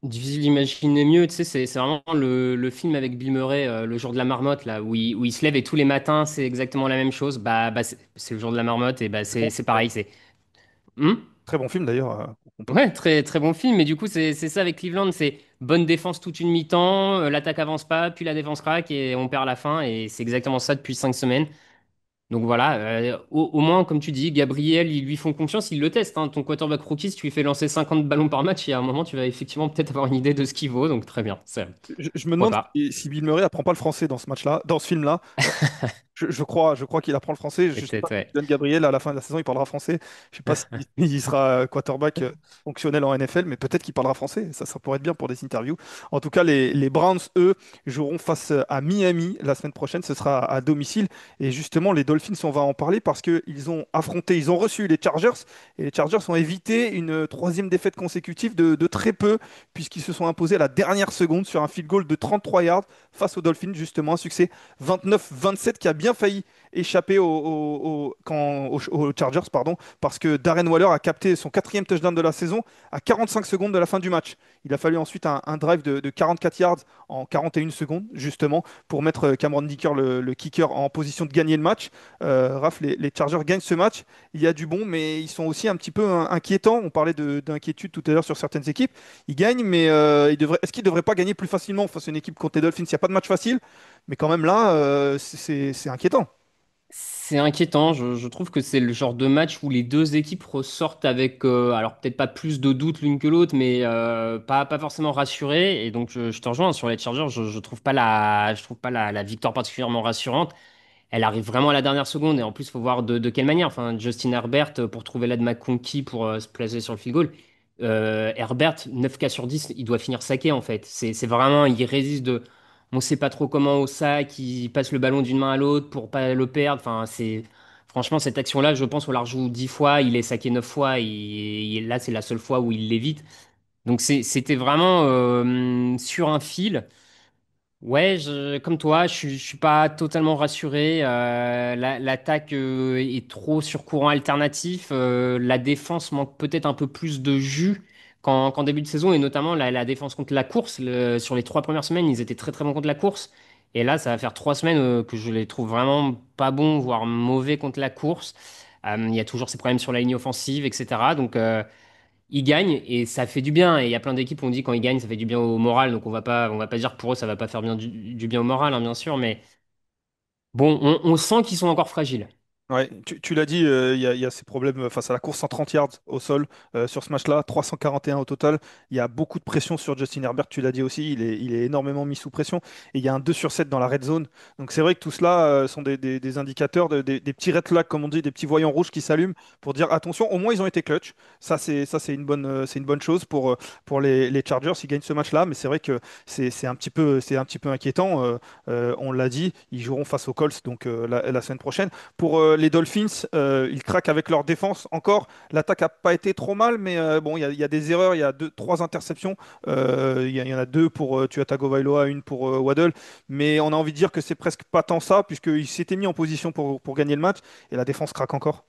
difficile d'imaginer mieux, tu sais, c'est vraiment le film avec Bill Murray, le jour de la marmotte, là, où il se lève et tous les matins, c'est exactement la même chose. Bah c'est le jour de la marmotte et bah
Très bon
c'est
film, d'ailleurs.
pareil. Hmm.
Très bon film d'ailleurs. On peut
Ouais, très, très bon film. Mais du coup, c'est ça avec Cleveland, c'est bonne défense toute une mi-temps, l'attaque avance pas, puis la défense craque et on perd à la fin. Et c'est exactement ça depuis 5 semaines. Donc voilà, au moins, comme tu dis, Gabriel, ils lui font confiance, ils le testent, hein. Ton quarterback rookie, si tu lui fais lancer 50 ballons par match, il y a un moment, tu vas effectivement peut-être avoir une idée de ce qu'il vaut. Donc très bien,
Je me
pourquoi
demande
pas.
si Bill Murray apprend pas le français dans ce match-là, dans ce film-là. Je crois qu'il apprend le français. Je sais pas
Peut-être,
si
ouais.
Dylan Gabriel, à la fin de la saison, il parlera français. Je sais pas s'il il sera quarterback fonctionnel en NFL, mais peut-être qu'il parlera français. Ça pourrait être bien pour des interviews. En tout cas, les Browns, eux, joueront face à Miami la semaine prochaine. Ce sera à domicile. Et justement, les Dolphins, on va en parler parce qu'ils ont affronté, ils ont reçu les Chargers. Et les Chargers ont évité une troisième défaite consécutive de très peu, puisqu'ils se sont imposés à la dernière seconde sur un field goal de 33 yards face aux Dolphins, justement. Un succès 29-27 qui a bien failli échappé aux Chargers, pardon, parce que Darren Waller a capté son quatrième touchdown de la saison à 45 secondes de la fin du match. Il a fallu ensuite un drive de 44 yards en 41 secondes, justement, pour mettre Cameron Dicker, le kicker, en position de gagner le match. Raph, les Chargers gagnent ce match. Il y a du bon, mais ils sont aussi un petit peu inquiétants. On parlait d'inquiétude tout à l'heure sur certaines équipes. Ils gagnent, mais est-ce qu'ils ne devraient pas gagner plus facilement face à une équipe contre les Dolphins? Il n'y a pas de match facile, mais quand même là, c'est inquiétant.
C'est inquiétant, je trouve que c'est le genre de match où les deux équipes ressortent avec, alors peut-être pas plus de doutes l'une que l'autre, mais pas forcément rassurées. Et donc je te rejoins sur les Chargers, je trouve pas la victoire particulièrement rassurante. Elle arrive vraiment à la dernière seconde, et en plus, il faut voir de quelle manière. Enfin, Justin Herbert, pour trouver l'aide McConkey pour se placer sur le field goal. Herbert, 9 cas sur 10, il doit finir saqué en fait. C'est vraiment, il résiste de. On sait pas trop comment au sac, il passe le ballon d'une main à l'autre pour pas le perdre. Enfin, c'est. Franchement, cette action-là, je pense qu'on la rejoue 10 fois, il est saqué 9 fois, là, c'est la seule fois où il l'évite. Donc, c'était vraiment sur un fil. Ouais, comme toi, je suis pas totalement rassuré. L'attaque est trop sur courant alternatif. La défense manque peut-être un peu plus de jus qu'en début de saison, et notamment la défense contre la course. Sur les 3 premières semaines, ils étaient très très bons contre la course. Et là, ça va faire 3 semaines que je les trouve vraiment pas bons, voire mauvais contre la course. Il y a toujours ces problèmes sur la ligne offensive, etc. Donc, ils gagnent et ça fait du bien. Et il y a plein d'équipes qui ont dit quand ils gagnent, ça fait du bien au moral. Donc on va pas dire que pour eux, ça va pas faire du bien au moral, hein, bien sûr. Mais bon, on sent qu'ils sont encore fragiles.
Ouais, tu l'as dit, il y a ces problèmes face à la course, 130 yards au sol sur ce match-là, 341 au total. Il y a beaucoup de pression sur Justin Herbert, tu l'as dit aussi, il est énormément mis sous pression. Et il y a un 2 sur 7 dans la red zone. Donc c'est vrai que tout cela sont des indicateurs, des petits red flags, comme on dit, des petits voyants rouges qui s'allument pour dire attention, au moins ils ont été clutch. Ça, c'est c'est une bonne chose pour les Chargers. Ils gagnent ce match-là, mais c'est vrai que c'est un petit peu inquiétant. On l'a dit, ils joueront face aux Colts donc la semaine prochaine. Pour les Dolphins, ils craquent avec leur défense. Encore, l'attaque n'a pas été trop mal, mais bon, il y a des erreurs. Il y a trois interceptions. Il y en a deux pour Tua Tagovailoa, une pour Waddle. Mais on a envie de dire que c'est presque pas tant ça, puisqu'ils s'étaient mis en position pour gagner le match. Et la défense craque encore.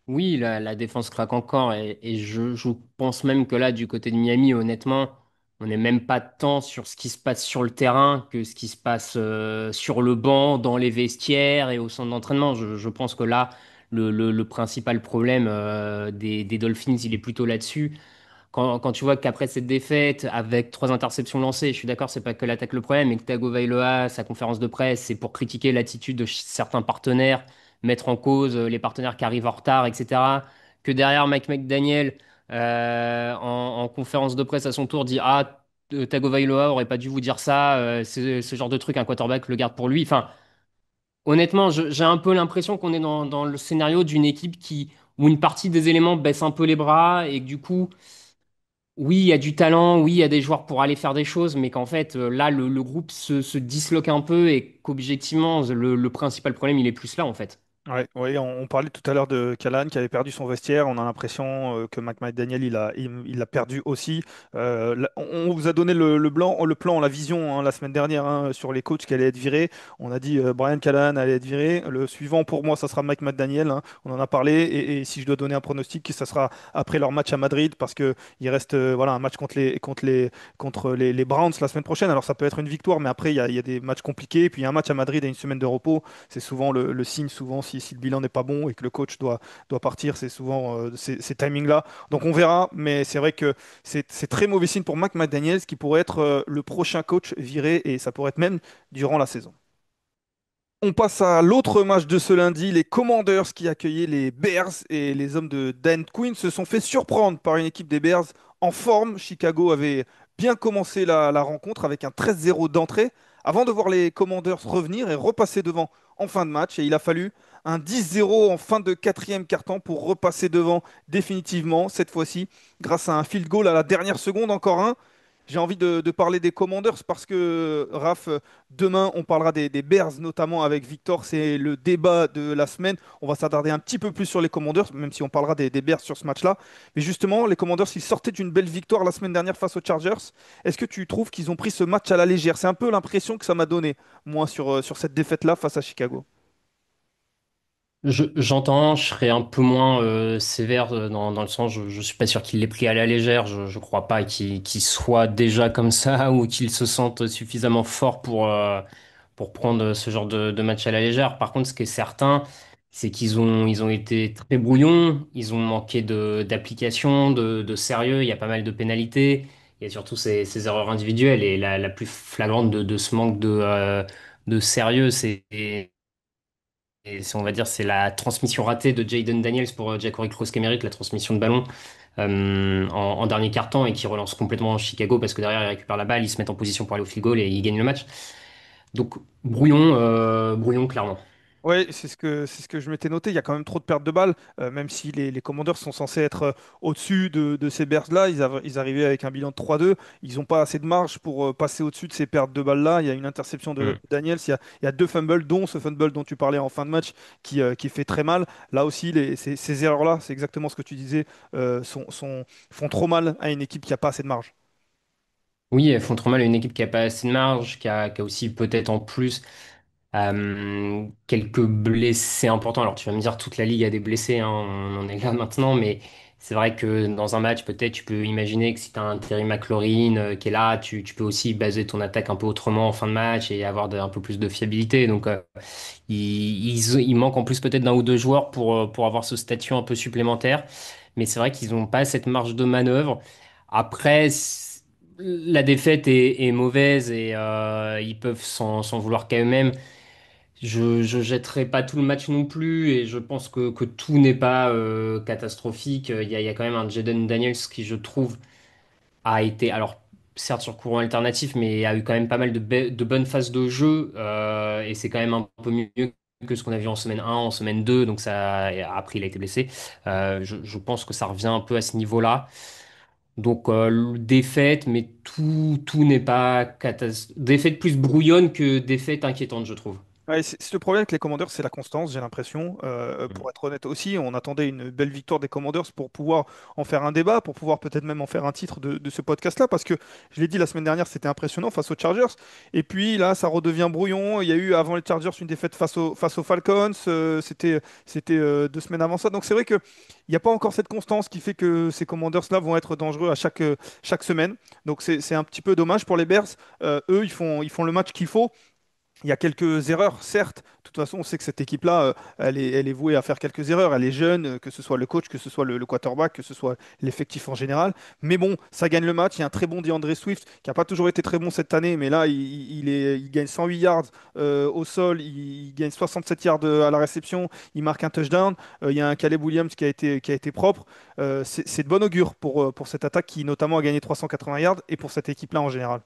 Oui, la défense craque encore et je pense même que là, du côté de Miami, honnêtement, on n'est même pas tant sur ce qui se passe sur le terrain que ce qui se passe sur le banc, dans les vestiaires et au centre d'entraînement. Je pense que là, le principal problème des Dolphins, il est plutôt là-dessus. Quand tu vois qu'après cette défaite, avec 3 interceptions lancées, je suis d'accord, c'est pas que l'attaque le problème, mais que Tagovailoa, sa conférence de presse, c'est pour critiquer l'attitude de certains partenaires, mettre en cause les partenaires qui arrivent en retard, etc. Que derrière Mike McDaniel, en conférence de presse à son tour, dit ah, Tagovailoa aurait pas dû vous dire ça, c'est ce genre de truc, un quarterback le garde pour lui. Enfin, honnêtement, j'ai un peu l'impression qu'on est dans le scénario d'une équipe où une partie des éléments baisse un peu les bras et que du coup oui, il y a du talent, oui, il y a des joueurs pour aller faire des choses, mais qu'en fait, là, le groupe se disloque un peu et qu'objectivement, le principal problème, il est plus là, en fait.
Ouais, ouais, on parlait tout à l'heure de Callahan qui avait perdu son vestiaire. On a l'impression que McDaniel il a perdu aussi. On vous a donné le plan, la vision hein, la semaine dernière hein, sur les coachs qui allaient être virés. On a dit Brian Callahan allait être viré. Le suivant pour moi, ça sera Mike McDaniel. Hein. On en a parlé et si je dois donner un pronostic, ça sera après leur match à Madrid parce que il reste voilà un match contre les Browns la semaine prochaine. Alors ça peut être une victoire, mais après il y a des matchs compliqués. Et puis il y a un match à Madrid et une semaine de repos. C'est souvent le signe, souvent, si le bilan n'est pas bon et que le coach doit partir, c'est souvent ces timings-là. Donc on verra, mais c'est vrai que c'est très mauvais signe pour Mike McDaniels qui pourrait être le prochain coach viré et ça pourrait être même durant la saison. On passe à l'autre match de ce lundi, les Commanders qui accueillaient les Bears et les hommes de Dan Quinn se sont fait surprendre par une équipe des Bears en forme. Chicago avait bien commencé la rencontre avec un 13-0 d'entrée avant de voir les Commanders revenir et repasser devant en fin de match. Et il a fallu un 10-0 en fin de quatrième quart-temps pour repasser devant définitivement, cette fois-ci, grâce à un field goal à la dernière seconde, encore un. J'ai envie de parler des Commanders parce que, Raph, demain, on parlera des Bears, notamment avec Victor. C'est le débat de la semaine. On va s'attarder un petit peu plus sur les Commanders, même si on parlera des Bears sur ce match-là. Mais justement, les Commanders, ils sortaient d'une belle victoire la semaine dernière face aux Chargers. Est-ce que tu trouves qu'ils ont pris ce match à la légère? C'est un peu l'impression que ça m'a donné, moi, sur cette défaite-là face à Chicago.
J'entends, je serais un peu moins sévère dans le sens, je suis pas sûr qu'il l'ait pris à la légère, je crois pas qu'il soit déjà comme ça ou qu'il se sente suffisamment fort pour prendre ce genre de match à la légère. Par contre, ce qui est certain, c'est qu'ils ont été très brouillons, ils ont manqué d'application, de sérieux, il y a pas mal de pénalités, il y a surtout ces erreurs individuelles et la plus flagrante de ce manque de sérieux, on va dire, c'est la transmission ratée de Jayden Daniels pour Ja'Cory Kroos-Kemerit, la transmission de ballon en dernier quart-temps et qui relance complètement Chicago parce que derrière ils récupèrent la balle, ils se mettent en position pour aller au field goal et ils gagnent le match. Donc brouillon clairement.
Ouais, c'est ce que je m'étais noté. Il y a quand même trop de pertes de balles, même si les Commanders sont censés être au-dessus de ces Bears-là. Ils arrivaient avec un bilan de 3-2. Ils n'ont pas assez de marge pour passer au-dessus de ces pertes de balles-là. Il y a une interception de
Mm.
Daniels. Il y a deux fumbles, dont ce fumble dont tu parlais en fin de match, qui fait très mal. Là aussi, ces erreurs-là, c'est exactement ce que tu disais, font trop mal à une équipe qui n'a pas assez de marge.
Oui, elles font trop mal à une équipe qui a pas assez de marge, qui a aussi peut-être en plus quelques blessés importants. Alors tu vas me dire toute la ligue a des blessés, hein, on en est là maintenant, mais c'est vrai que dans un match, peut-être tu peux imaginer que si tu as un Terry McLaurin qui est là, tu peux aussi baser ton attaque un peu autrement en fin de match et avoir un peu plus de fiabilité. Donc il manque en plus peut-être d'un ou deux joueurs pour avoir ce statut un peu supplémentaire. Mais c'est vrai qu'ils n'ont pas cette marge de manœuvre. Après, la défaite est mauvaise et ils peuvent s'en vouloir qu'à eux-mêmes. Je jetterai pas tout le match non plus et je pense que tout n'est pas catastrophique. Il y a quand même un Jaden Daniels qui, je trouve, a été, alors certes sur courant alternatif, mais a eu quand même pas mal de bonnes phases de jeu et c'est quand même un peu mieux que ce qu'on a vu en semaine 1, en semaine 2, donc ça, et après il a été blessé. Je pense que ça revient un peu à ce niveau-là. Donc défaite, mais tout n'est pas catastrophique. Défaite plus brouillonne que défaite inquiétante, je trouve.
Ouais, c'est le problème avec les Commanders, c'est la constance, j'ai l'impression.
Mm.
Pour être honnête aussi, on attendait une belle victoire des Commanders pour pouvoir en faire un débat, pour pouvoir peut-être même en faire un titre de ce podcast-là, parce que je l'ai dit la semaine dernière, c'était impressionnant face aux Chargers. Et puis là, ça redevient brouillon. Il y a eu avant les Chargers une défaite face aux Falcons. C'était 2 semaines avant ça. Donc c'est vrai qu'il n'y a pas encore cette constance qui fait que ces Commanders-là vont être dangereux à chaque semaine. Donc c'est un petit peu dommage pour les Bears. Eux, ils font le match qu'il faut. Il y a quelques erreurs, certes. De toute façon, on sait que cette équipe-là, elle est vouée à faire quelques erreurs. Elle est jeune, que ce soit le coach, que ce soit le quarterback, que ce soit l'effectif en général. Mais bon, ça gagne le match. Il y a un très bon DeAndre Swift qui n'a pas toujours été très bon cette année, mais là, il gagne 108 yards au sol, il gagne 67 yards à la réception, il marque un touchdown. Il y a un Caleb Williams qui a été propre. C'est de bon augure pour cette attaque qui, notamment, a gagné 380 yards et pour cette équipe-là en général.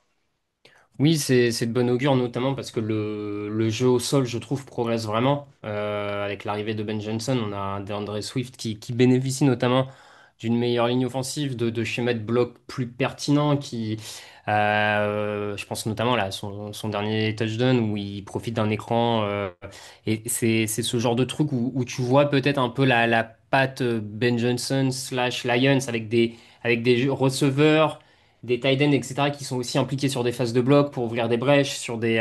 Oui, c'est de bon augure, notamment parce que le jeu au sol, je trouve, progresse vraiment. Avec l'arrivée de Ben Johnson, on a un DeAndre Swift qui bénéficie notamment d'une meilleure ligne offensive, de schémas de bloc plus pertinents, je pense notamment là, à son dernier touchdown où il profite d'un écran. Et c'est ce genre de truc où tu vois peut-être un peu la patte Ben Johnson slash Lions avec des receveurs des tight ends, etc., qui sont aussi impliqués sur des phases de bloc pour ouvrir des brèches, sur des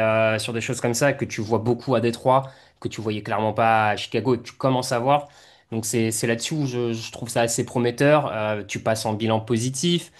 choses comme ça que tu vois beaucoup à Détroit, que tu voyais clairement pas à Chicago, et que tu commences à voir. Donc c'est là-dessus où je trouve ça assez prometteur. Tu passes en bilan positif.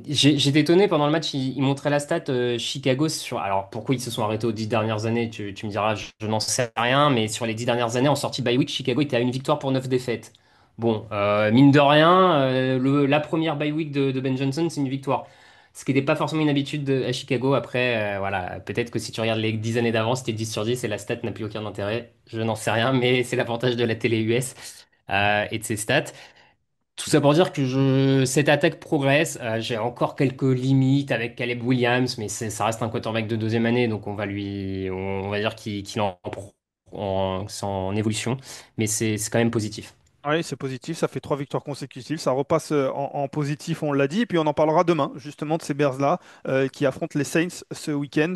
J'étais étonné pendant le match, il montrait la stat Chicago sur. Alors pourquoi ils se sont arrêtés aux 10 dernières années, tu me diras, je n'en sais rien, mais sur les 10 dernières années, en sortie bye week, Chicago était à une victoire pour 9 défaites. Bon, mine de rien, la première bye week de Ben Johnson, c'est une victoire. Ce qui n'était pas forcément une habitude à Chicago. Après, voilà, peut-être que si tu regardes les 10 années d'avant, c'était 10 sur 10 et la stat n'a plus aucun intérêt. Je n'en sais rien, mais c'est l'avantage de la télé US et de ses stats. Tout ça pour dire que cette attaque progresse. J'ai encore quelques limites avec Caleb Williams, mais ça reste un quarterback de deuxième année, donc on va dire qu'il c'est en évolution, mais c'est quand même positif.
Oui, c'est positif, ça fait 3 victoires consécutives, ça repasse en positif, on l'a dit, et puis on en parlera demain, justement, de ces Bears-là, qui affrontent les Saints ce week-end.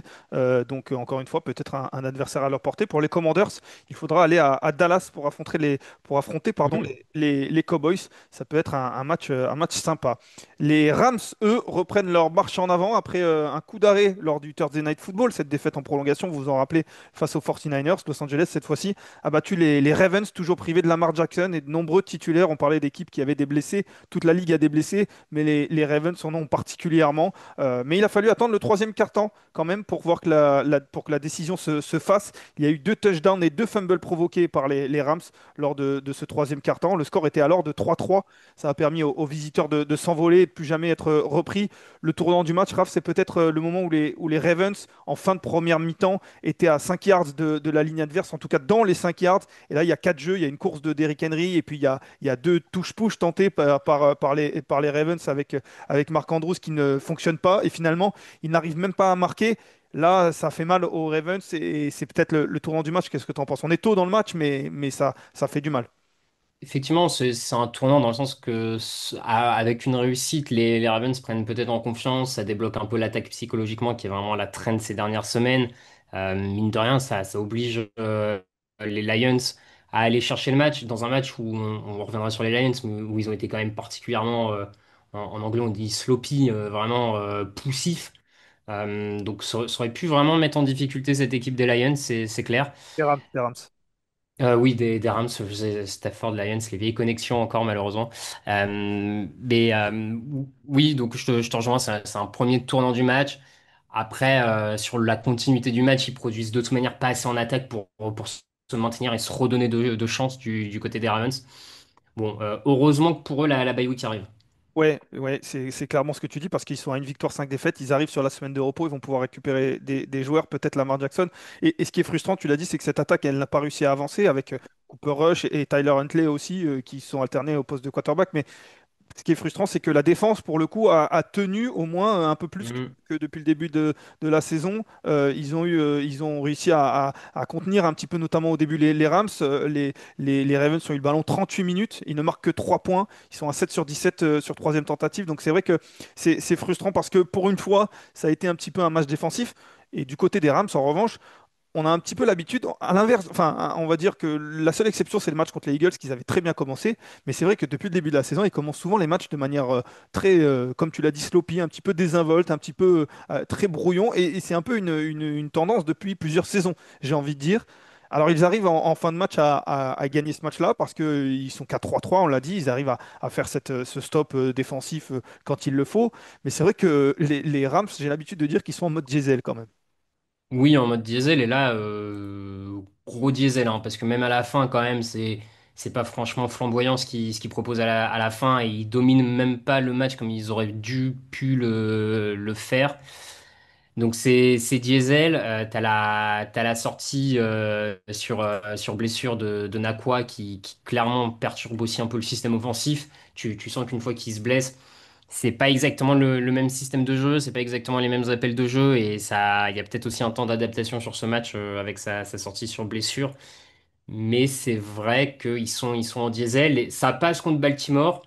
Donc, encore une fois, peut-être un adversaire à leur portée. Pour les Commanders, il faudra aller à Dallas pour affronter, pardon,
Mhm.
les Cowboys. Ça peut être un match sympa. Les Rams, eux, reprennent leur marche en avant après un coup d'arrêt lors du Thursday Night Football, cette défaite en prolongation, vous vous en rappelez, face aux 49ers. Los Angeles, cette fois-ci, a battu les Ravens, toujours privés de Lamar Jackson et de nombreux titulaires. On parlait d'équipes qui avaient des blessés. Toute la ligue a des blessés, mais les Ravens en ont particulièrement. Mais il a fallu attendre le troisième quart-temps quand même pour voir que pour que la décision se fasse. Il y a eu 2 touchdowns et 2 fumbles provoqués par les Rams lors de ce troisième quart-temps. Le score était alors de 3-3. Ça a permis aux visiteurs de s'envoler et de plus jamais être repris. Le tournant du match, Raph, c'est peut-être le moment où les Ravens, en fin de première mi-temps, étaient à 5 yards de la ligne adverse, en tout cas dans les 5 yards. Et là, il y a 4 jeux, il y a une course de Derrick Henry, et puis il y a 2 touches-push tentées par les Ravens avec Mark Andrews qui ne fonctionnent pas. Et finalement, ils n'arrivent même pas à marquer. Là, ça fait mal aux Ravens et c'est peut-être le tournant du match. Qu'est-ce que tu en penses? On est tôt dans le match, mais ça fait du mal.
Effectivement, c'est un tournant dans le sens que avec une réussite, les Ravens prennent peut-être en confiance, ça débloque un peu l'attaque psychologiquement qui est vraiment la traîne ces dernières semaines. Mine de rien, ça oblige les Lions à aller chercher le match dans un match où on reviendra sur les Lions, mais où ils ont été quand même particulièrement, en anglais on dit sloppy, vraiment poussif. Donc ça aurait pu vraiment mettre en difficulté cette équipe des Lions, c'est clair.
Les Rams, les Rams.
Oui, des Rams, je sais, Stafford, Lions, les vieilles connexions encore malheureusement. Oui, donc je te rejoins, c'est un premier tournant du match. Après, sur la continuité du match, ils produisent de toute manière pas assez en attaque pour se maintenir et se redonner de chance du côté des Ravens. Bon, heureusement que pour eux, la bye week arrive.
Ouais, ouais, c'est clairement ce que tu dis parce qu'ils sont à une victoire, 5 défaites. Ils arrivent sur la semaine de repos, ils vont pouvoir récupérer des joueurs, peut-être Lamar Jackson. Et ce qui est frustrant, tu l'as dit, c'est que cette attaque, elle n'a pas réussi à avancer avec Cooper Rush et Tyler Huntley aussi, qui sont alternés au poste de quarterback. Mais ce qui est frustrant, c'est que la défense, pour le coup, a tenu au moins un peu plus
Mhm.
que depuis le début de la saison. Ils ont réussi à contenir un petit peu, notamment au début, les Rams. Les Ravens ont eu le ballon 38 minutes. Ils ne marquent que 3 points. Ils sont à 7 sur 17 sur troisième tentative. Donc c'est vrai que c'est frustrant parce que pour une fois, ça a été un petit peu un match défensif. Et du côté des Rams, en revanche, on a un petit peu l'habitude, à l'inverse, enfin, on va dire que la seule exception, c'est le match contre les Eagles, qu'ils avaient très bien commencé, mais c'est vrai que depuis le début de la saison, ils commencent souvent les matchs de manière très, comme tu l'as dit, sloppy, un petit peu désinvolte, un petit peu très brouillon, et c'est un peu une tendance depuis plusieurs saisons, j'ai envie de dire. Alors, ils arrivent en fin de match à gagner ce match-là parce qu'ils sont qu'à 3-3, on l'a dit, ils arrivent à faire ce stop défensif quand il le faut, mais c'est vrai que les Rams, j'ai l'habitude de dire qu'ils sont en mode diesel quand même.
Oui, en mode diesel, et là, gros diesel, hein, parce que même à la fin, quand même, c'est pas franchement flamboyant ce qu'ils proposent à la fin, et ils dominent même pas le match comme ils auraient pu le faire. Donc c'est diesel, t'as la sortie sur blessure de Nakua qui clairement perturbe aussi un peu le système offensif. Tu sens qu'une fois qu'il se blesse, c'est pas exactement le même système de jeu, c'est pas exactement les mêmes appels de jeu et ça, il y a peut-être aussi un temps d'adaptation sur ce match avec sa sortie sur blessure. Mais c'est vrai qu'ils sont en diesel et ça passe contre Baltimore.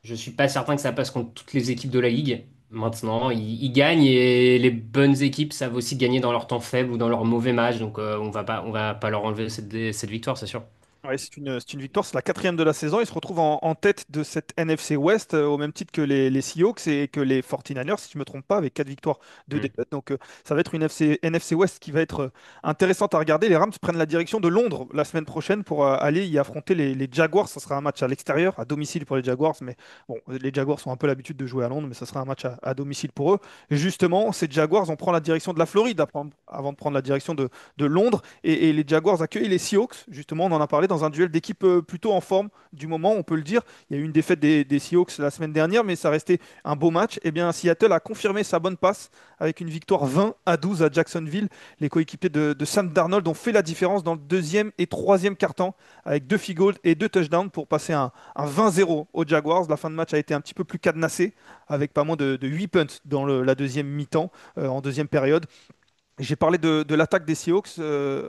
Je suis pas certain que ça passe contre toutes les équipes de la ligue. Maintenant, ils gagnent et les bonnes équipes savent aussi gagner dans leur temps faible ou dans leur mauvais match. Donc on va pas leur enlever cette victoire, c'est sûr.
Ouais, c'est une victoire, c'est la quatrième de la saison. Ils se retrouvent en tête de cette NFC West au même titre que les Seahawks et que les 49ers, si je ne me trompe pas, avec 4 victoires, 2
Mm.
défaites. Donc ça va être une NFC West qui va être intéressante à regarder. Les Rams prennent la direction de Londres la semaine prochaine pour aller y affronter les Jaguars. Ça sera un match à l'extérieur, à domicile pour les Jaguars. Mais bon, les Jaguars ont un peu l'habitude de jouer à Londres, mais ça sera un match à domicile pour eux. Et justement, ces Jaguars, on prend la direction de la Floride avant de prendre la direction de Londres. Et les Jaguars accueillent les Seahawks. Justement, on en a parlé dans un duel d'équipes plutôt en forme du moment, on peut le dire. Il y a eu une défaite des Seahawks la semaine dernière, mais ça restait un beau match. Et bien, Seattle a confirmé sa bonne passe avec une victoire 20-12 à Jacksonville. Les coéquipiers de Sam Darnold ont fait la différence dans le deuxième et troisième quart-temps avec 2 field goals et 2 touchdowns pour passer un 20-0 aux Jaguars. La fin de match a été un petit peu plus cadenassée avec pas moins de 8 punts dans la deuxième mi-temps, en deuxième période. J'ai parlé de l'attaque des Seahawks,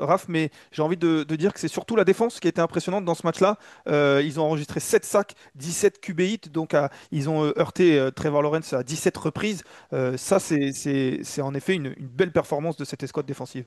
Raph, mais j'ai envie de dire que c'est surtout la défense qui a été impressionnante dans ce match-là. Ils ont enregistré 7 sacs, 17 QB hits, donc ils ont heurté Trevor Lawrence à 17 reprises. Ça, c'est en effet une belle performance de cette escouade défensive.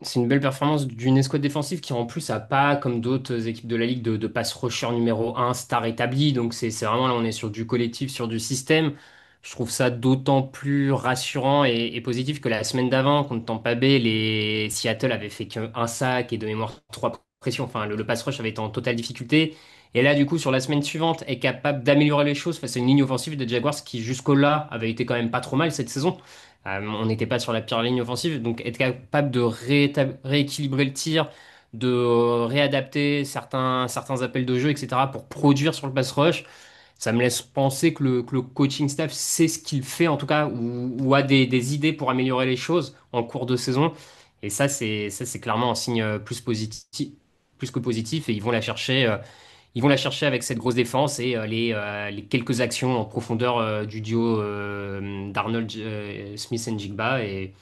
C'est une belle performance d'une escouade défensive qui en plus a pas, comme d'autres équipes de la ligue, de pass rusher numéro un star établi. Donc c'est vraiment là, on est sur du collectif, sur du système. Je trouve ça d'autant plus rassurant et positif que la semaine d'avant, contre Tampa Bay, les Seattle avaient fait qu'un sac et de mémoire trois pressions. Enfin, le pass rush avait été en totale difficulté. Et là, du coup, sur la semaine suivante, est capable d'améliorer les choses face à une ligne offensive des Jaguars qui, jusqu'au-là, avait été quand même pas trop mal cette saison. On n'était pas sur la pire ligne offensive, donc être capable de rééquilibrer le tir, de réadapter certains appels de jeu, etc., pour produire sur le pass rush, ça me laisse penser que le coaching staff sait ce qu'il fait, en tout cas, ou a des idées pour améliorer les choses en cours de saison. Et ça, c'est clairement un signe plus que positif, et ils vont la chercher avec cette grosse défense et les quelques actions en profondeur du duo d'Arnold Smith et Jigba et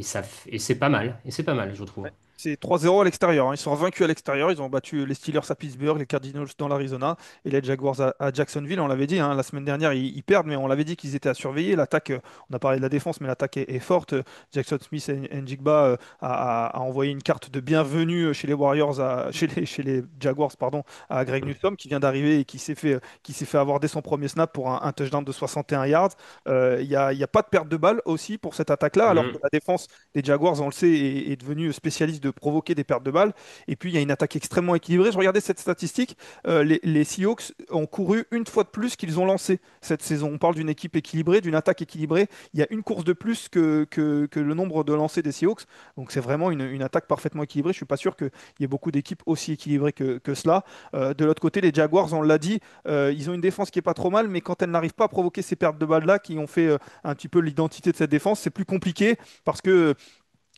c'est pas mal. Et c'est pas mal, je trouve.
Ouais. C'est 3-0 à l'extérieur, hein. Ils sont vaincus à l'extérieur. Ils ont battu les Steelers à Pittsburgh, les Cardinals dans l'Arizona et les Jaguars à Jacksonville. On l'avait dit, hein, la semaine dernière, ils perdent, mais on l'avait dit qu'ils étaient à surveiller. L'attaque, on a parlé de la défense, mais l'attaque est forte. Jackson Smith et Njigba a envoyé une carte de bienvenue chez les Warriors, chez les Jaguars, pardon, à Greg Newsome, qui vient d'arriver et qui s'est fait avoir dès son premier snap pour un touchdown de 61 yards. Il y a pas de perte de balle aussi pour cette attaque-là, alors que
Mhm.
la défense les Jaguars, on le sait, est devenu spécialiste de provoquer des pertes de balles. Et puis, il y a une attaque extrêmement équilibrée. Je regardais cette statistique. Les Seahawks ont couru une fois de plus qu'ils ont lancé cette saison. On parle d'une équipe équilibrée, d'une attaque équilibrée. Il y a une course de plus que le nombre de lancers des Seahawks. Donc, c'est vraiment une attaque parfaitement équilibrée. Je ne suis pas sûr qu'il y ait beaucoup d'équipes aussi équilibrées que cela. De l'autre côté, les Jaguars, on l'a dit, ils ont une défense qui est pas trop mal, mais quand elle n'arrive pas à provoquer ces pertes de balles-là, qui ont fait un petit peu l'identité de cette défense, c'est plus compliqué parce que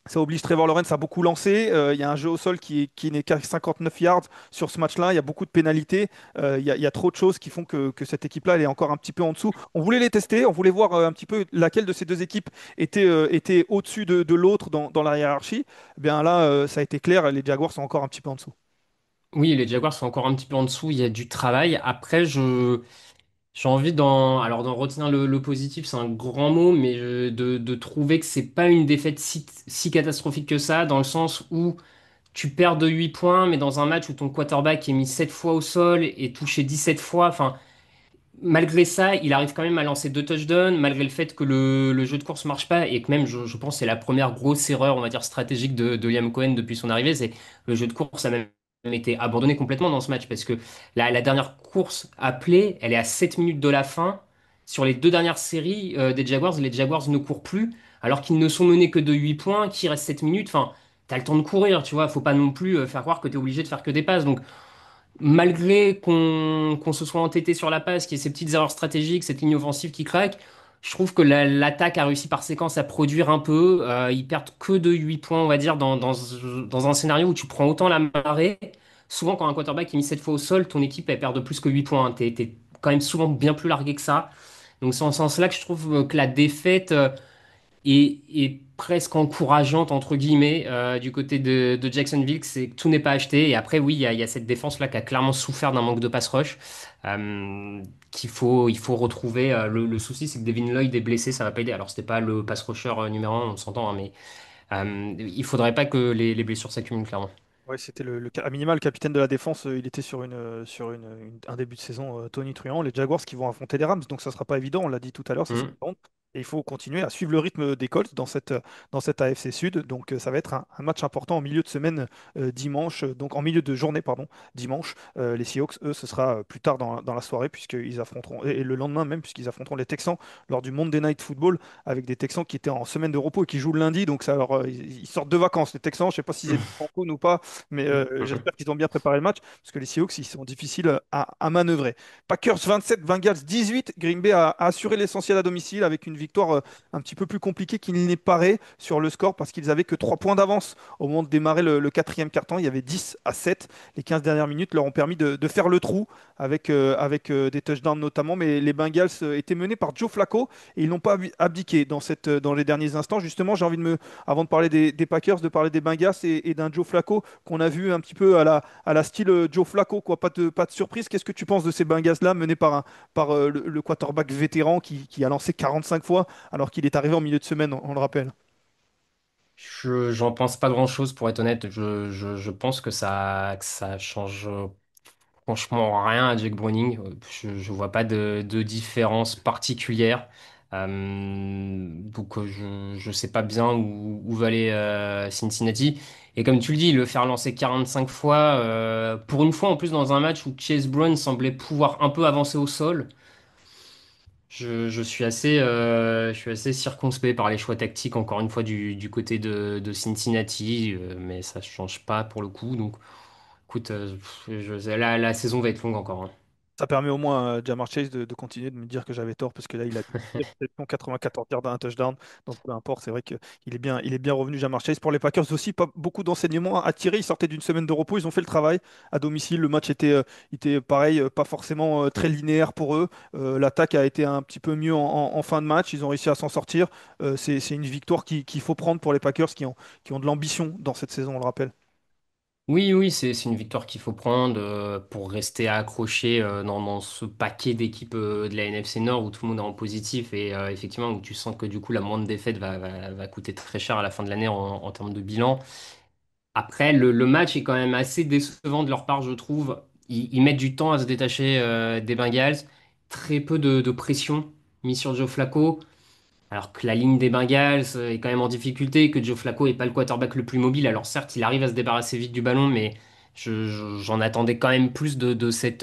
ça oblige Trevor Lawrence à beaucoup lancer. Il y a un jeu au sol qui n'est qu'à 59 yards sur ce match-là. Il y a beaucoup de pénalités. Il y a trop de choses qui font que cette équipe-là, elle est encore un petit peu en dessous. On voulait les tester. On voulait voir un petit peu laquelle de ces deux équipes était au-dessus de l'autre dans la hiérarchie. Eh bien là, ça a été clair. Les Jaguars sont encore un petit peu en dessous.
Oui, les Jaguars sont encore un petit peu en dessous. Il y a du travail. Après, j'ai envie alors d'en retenir le positif, c'est un grand mot, mais de trouver que c'est pas une défaite si catastrophique que ça, dans le sens où tu perds de 8 points, mais dans un match où ton quarterback est mis 7 fois au sol et touché 17 fois, enfin, malgré ça, il arrive quand même à lancer deux touchdowns, malgré le fait que le jeu de course marche pas, et que même, je pense, c'est la première grosse erreur, on va dire, stratégique de Liam Cohen depuis son arrivée, c'est le jeu de course a même été abandonné complètement dans ce match, parce que la dernière course appelée, elle est à 7 minutes de la fin. Sur les deux dernières séries des Jaguars, les Jaguars ne courent plus, alors qu'ils ne sont menés que de 8 points, qu'il reste 7 minutes, enfin, t'as le temps de courir, tu vois, faut pas non plus faire croire que t'es obligé de faire que des passes, donc malgré qu'on se soit entêté sur la passe, qu'il y ait ces petites erreurs stratégiques, cette ligne offensive qui craque, je trouve que l'attaque a réussi par séquence à produire un peu. Ils perdent que de 8 points, on va dire, dans un scénario où tu prends autant la marée. Souvent, quand un quarterback est mis 7 fois au sol, ton équipe, elle perd de plus que 8 points. T'es quand même souvent bien plus largué que ça. Donc, c'est en ce sens-là que je trouve que la défaite est presque encourageante, entre guillemets, du côté de Jacksonville, c'est que tout n'est pas acheté. Et après, oui, il y a cette défense-là qui a clairement souffert d'un manque de pass rush, il faut retrouver. Le souci, c'est que Devin Lloyd est blessé, ça va pas aider. Alors, c'était pas le pass rusher numéro un, on s'entend, hein, mais il faudrait pas que les blessures s'accumulent, clairement.
Ouais, c'était à minima le capitaine de la défense. Il était un début de saison Tony Truant. Les Jaguars qui vont affronter les Rams, donc ça sera pas évident. On l'a dit tout à l'heure, ça sera
Mhm.
pas honte. Et il faut continuer à suivre le rythme des Colts dans cette AFC Sud. Donc ça va être un match important en milieu de semaine dimanche, donc en milieu de journée, pardon, dimanche. Les Seahawks, eux, ce sera plus tard dans la soirée puisqu'ils affronteront et le lendemain même puisqu'ils affronteront les Texans lors du Monday Night Football avec des Texans qui étaient en semaine de repos et qui jouent le lundi. Donc ça, alors, ils sortent de vacances. Les Texans, je sais pas s'ils étaient en faune ou pas. Mais j'espère qu'ils ont bien préparé le match parce que les Seahawks, ils sont difficiles à manœuvrer. Packers 27, Bengals 18. Green Bay a assuré l'essentiel à domicile avec une victoire un petit peu plus compliquée qu'il n'est paraît sur le score parce qu'ils avaient que 3 points d'avance au moment de démarrer le quatrième quart-temps. Il y avait 10-7. Les 15 dernières minutes leur ont permis de faire le trou avec des touchdowns notamment. Mais les Bengals étaient menés par Joe Flacco et ils n'ont pas abdiqué dans les derniers instants. Justement, j'ai envie avant de parler des Packers, de parler des Bengals et d'un Joe Flacco qu'on a vu un petit peu à la style Joe Flacco, quoi. Pas de surprise. Qu'est-ce que tu penses de ces Bengals-là menés par le quarterback vétéran qui a lancé 45 fois alors qu'il est arrivé en milieu de semaine, on le rappelle.
J'en pense pas grand-chose pour être honnête. Je pense que ça change franchement rien à Jake Browning. Je vois pas de différence particulière. Donc je sais pas bien où va aller Cincinnati. Et comme tu le dis, le faire lancer 45 fois, pour une fois en plus dans un match où Chase Brown semblait pouvoir un peu avancer au sol. Je suis assez circonspect par les choix tactiques, encore une fois, du côté de Cincinnati, mais ça ne change pas pour le coup. Donc, écoute, la saison va être longue encore, hein.
Ça permet au moins à Jamar Chase de continuer de me dire que j'avais tort, parce que là, il a 10 réceptions, 94 yards, un touchdown. Donc peu importe, c'est vrai qu'il est bien revenu, Jamar Chase. Pour les Packers aussi, pas beaucoup d'enseignements à tirer. Ils sortaient d'une semaine de repos, ils ont fait le travail à domicile. Le match était pareil, pas forcément très linéaire pour eux. L'attaque a été un petit peu mieux en fin de match. Ils ont réussi à s'en sortir. C'est une victoire qu'il faut prendre pour les Packers qui ont de l'ambition dans cette saison, on le rappelle.
Oui, oui, c'est une victoire qu'il faut prendre pour rester accroché dans ce paquet d'équipes de la NFC Nord où tout le monde est en positif et effectivement où tu sens que du coup la moindre défaite va coûter très cher à la fin de l'année en termes de bilan. Après, le match est quand même assez décevant de leur part, je trouve. Ils mettent du temps à se détacher des Bengals. Très peu de pression mise sur Joe Flacco. Alors que la ligne des Bengals est quand même en difficulté, que Joe Flacco n'est pas le quarterback le plus mobile. Alors certes, il arrive à se débarrasser vite du ballon, mais j'en attendais quand même plus de cette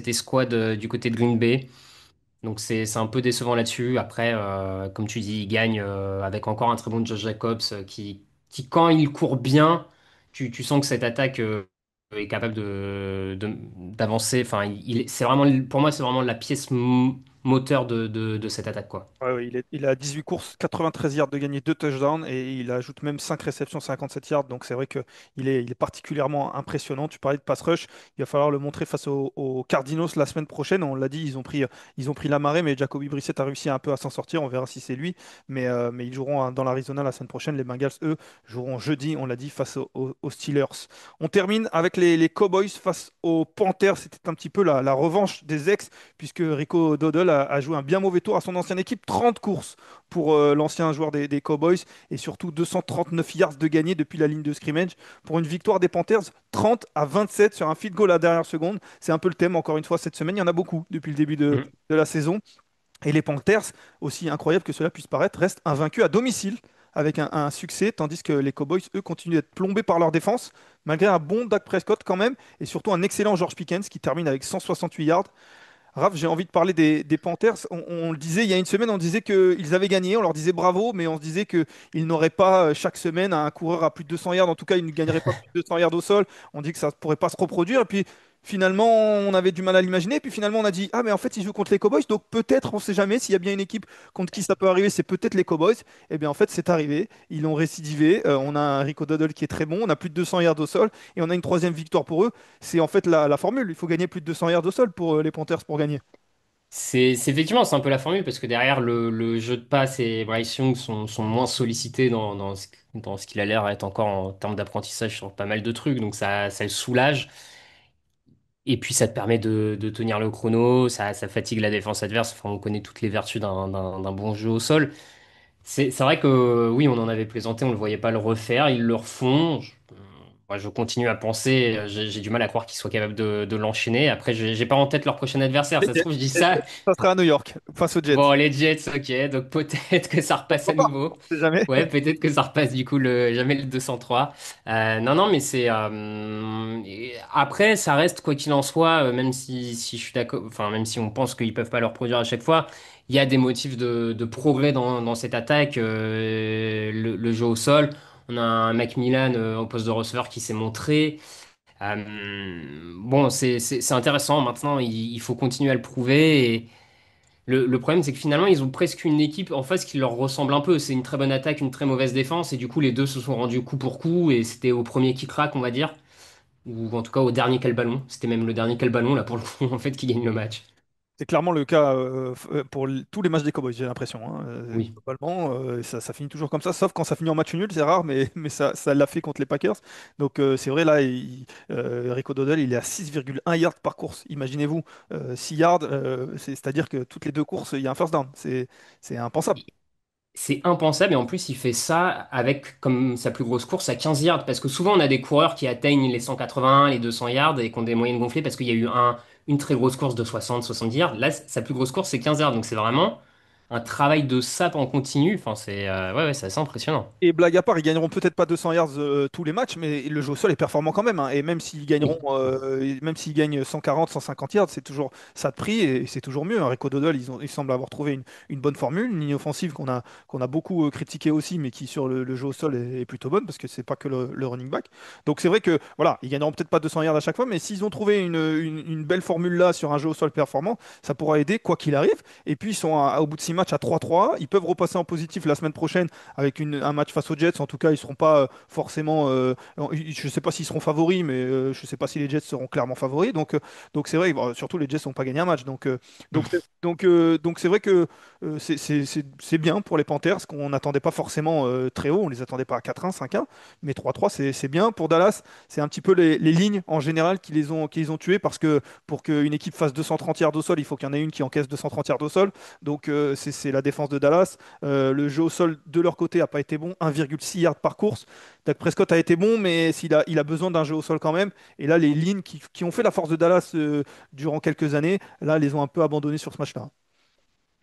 escouade du côté de Green Bay. Donc c'est un peu décevant là-dessus. Après, comme tu dis, il gagne avec encore un très bon Josh Jacobs qui quand il court bien, tu sens que cette attaque est capable d'avancer. Enfin, c'est vraiment, pour moi, c'est vraiment la pièce moteur de cette attaque, quoi.
Ouais, ouais, il a 18 courses, 93 yards de gagné, 2 touchdowns et il ajoute même 5 réceptions, 57 yards. Donc c'est vrai qu'il est particulièrement impressionnant. Tu parlais de pass rush, il va falloir le montrer face aux Cardinals la semaine prochaine. On l'a dit, ils ont pris la marée, mais Jacoby Brissett a réussi un peu à s'en sortir. On verra si c'est lui. Mais ils joueront dans l'Arizona la semaine prochaine. Les Bengals, eux, joueront jeudi, on l'a dit, face aux Steelers. On termine avec les Cowboys face aux Panthers. C'était un petit peu la revanche des ex puisque Rico Dowdle a joué un bien mauvais tour à son ancienne équipe. 30 courses pour l'ancien joueur des Cowboys et surtout 239 yards de gagné depuis la ligne de scrimmage pour une victoire des Panthers 30-27 sur un field goal à la dernière seconde. C'est un peu le thème, encore une fois, cette semaine. Il y en a beaucoup depuis le début de la saison. Et les Panthers, aussi incroyable que cela puisse paraître, restent invaincus à domicile avec un succès, tandis que les Cowboys, eux, continuent d'être plombés par leur défense, malgré un bon Dak Prescott quand même, et surtout un excellent George Pickens qui termine avec 168 yards. Raph, j'ai envie de parler des Panthers. On le disait il y a une semaine, on disait qu'ils avaient gagné, on leur disait bravo, mais on se disait qu'ils n'auraient pas chaque semaine un coureur à plus de 200 yards. En tout cas, ils ne gagneraient pas plus de 200 yards au sol. On dit que ça ne pourrait pas se reproduire. Et puis finalement, on avait du mal à l'imaginer. Puis finalement, on a dit, ah, mais en fait, ils jouent contre les Cowboys. Donc peut-être, on ne sait jamais, s'il y a bien une équipe contre qui ça peut arriver, c'est peut-être les Cowboys. Et bien en fait, c'est arrivé. Ils ont récidivé. On a un Rico Dowdle qui est très bon. On a plus de 200 yards au sol. Et on a une troisième victoire pour eux. C'est en fait la formule. Il faut gagner plus de 200 yards au sol pour les Panthers pour gagner.
Effectivement, c'est un peu la formule parce que derrière le jeu de passe et Bryce Young sont moins sollicités dans ce qu'il a l'air être encore en termes d'apprentissage sur pas mal de trucs. Donc ça le soulage. Et puis ça te permet de tenir le chrono, ça fatigue la défense adverse. Enfin, on connaît toutes les vertus d'un bon jeu au sol. C'est vrai que oui, on en avait plaisanté, on ne le voyait pas le refaire. Ils le refont. Moi, je continue à penser, j'ai du mal à croire qu'ils soient capables de l'enchaîner. Après, j'ai pas en tête leur prochain adversaire.
Les
Ça se
Jets,
trouve, je dis
les
ça.
Jets. Ça sera à New York, face aux Jets.
Bon, les Jets, ok, donc peut-être que ça repasse à
Pourquoi pas?
nouveau.
On sait jamais.
Ouais, peut-être que ça repasse du coup jamais le 203. Non, non, mais après, ça reste quoi qu'il en soit, même si je suis d'accord, enfin même si on pense qu'ils peuvent pas le reproduire à chaque fois, il y a des motifs de progrès dans cette attaque. Le jeu au sol, on a un Macmillan au poste de receveur qui s'est montré. Bon, c'est intéressant. Maintenant, il faut continuer à le prouver. Le problème, c'est que finalement, ils ont presque une équipe en face qui leur ressemble un peu. C'est une très bonne attaque, une très mauvaise défense, et du coup, les deux se sont rendus coup pour coup, et c'était au premier qui craque, on va dire, ou en tout cas au dernier quel ballon. C'était même le dernier quel ballon, là, pour le coup, en fait, qui gagne le match.
C'est clairement le cas pour tous les matchs des Cowboys, j'ai l'impression, hein.
Oui.
Globalement, ça finit toujours comme ça, sauf quand ça finit en match nul, c'est rare, mais, ça l'a fait contre les Packers. Donc c'est vrai, là, Rico Dodell, il est à 6,1 yards par course. Imaginez-vous, 6 yards, c'est-à-dire que toutes les deux courses, il y a un first down. C'est impensable.
C'est impensable, et en plus, il fait ça avec comme sa plus grosse course à 15 yards, parce que souvent, on a des coureurs qui atteignent les 180, les 200 yards, et qui ont des moyennes gonflées, parce qu'il y a eu une très grosse course de 60, 70 yards. Là, sa plus grosse course, c'est 15 yards, donc c'est vraiment un travail de sape en continu. Enfin, ouais, c'est assez impressionnant.
Et blague à part, ils gagneront peut-être pas 200 yards tous les matchs, mais le jeu au sol est performant quand même, hein. Et même s'ils gagneront,
Oui.
même s'ils gagnent 140, 150 yards, c'est toujours ça de prix et c'est toujours mieux, hein. Rico Dodell, ils semblent avoir trouvé une bonne formule, une ligne offensive qu'on a beaucoup critiqué aussi, mais qui sur le jeu au sol est plutôt bonne parce que c'est pas que le running back. Donc c'est vrai que voilà, ils gagneront peut-être pas 200 yards à chaque fois, mais s'ils ont trouvé une belle formule là sur un jeu au sol performant, ça pourra aider quoi qu'il arrive. Et puis ils sont au bout de 6 matchs à 3-3, ils peuvent repasser en positif la semaine prochaine avec un match face aux Jets. En tout cas, ils seront pas forcément. Je ne sais pas s'ils seront favoris, mais je ne sais pas si les Jets seront clairement favoris. Donc c'est vrai, bon, surtout les Jets n'ont pas gagné un match. Donc c'est vrai que c'est bien pour les Panthers, qu'on n'attendait pas forcément très haut. On les attendait pas à 4-1, 5-1, mais 3-3, c'est bien. Pour Dallas, c'est un petit peu les lignes en général qui les ont tués parce que pour qu'une équipe fasse 230 yards au sol, il faut qu'il y en ait une qui encaisse 230 yards au sol. Donc c'est la défense de Dallas. Le jeu au sol de leur côté n'a pas été bon, 1,6 yards par course. Dak Prescott a été bon, mais il a besoin d'un jeu au sol quand même. Et là, les lignes qui ont fait la force de Dallas durant quelques années, là, les ont un peu abandonnés sur ce match-là.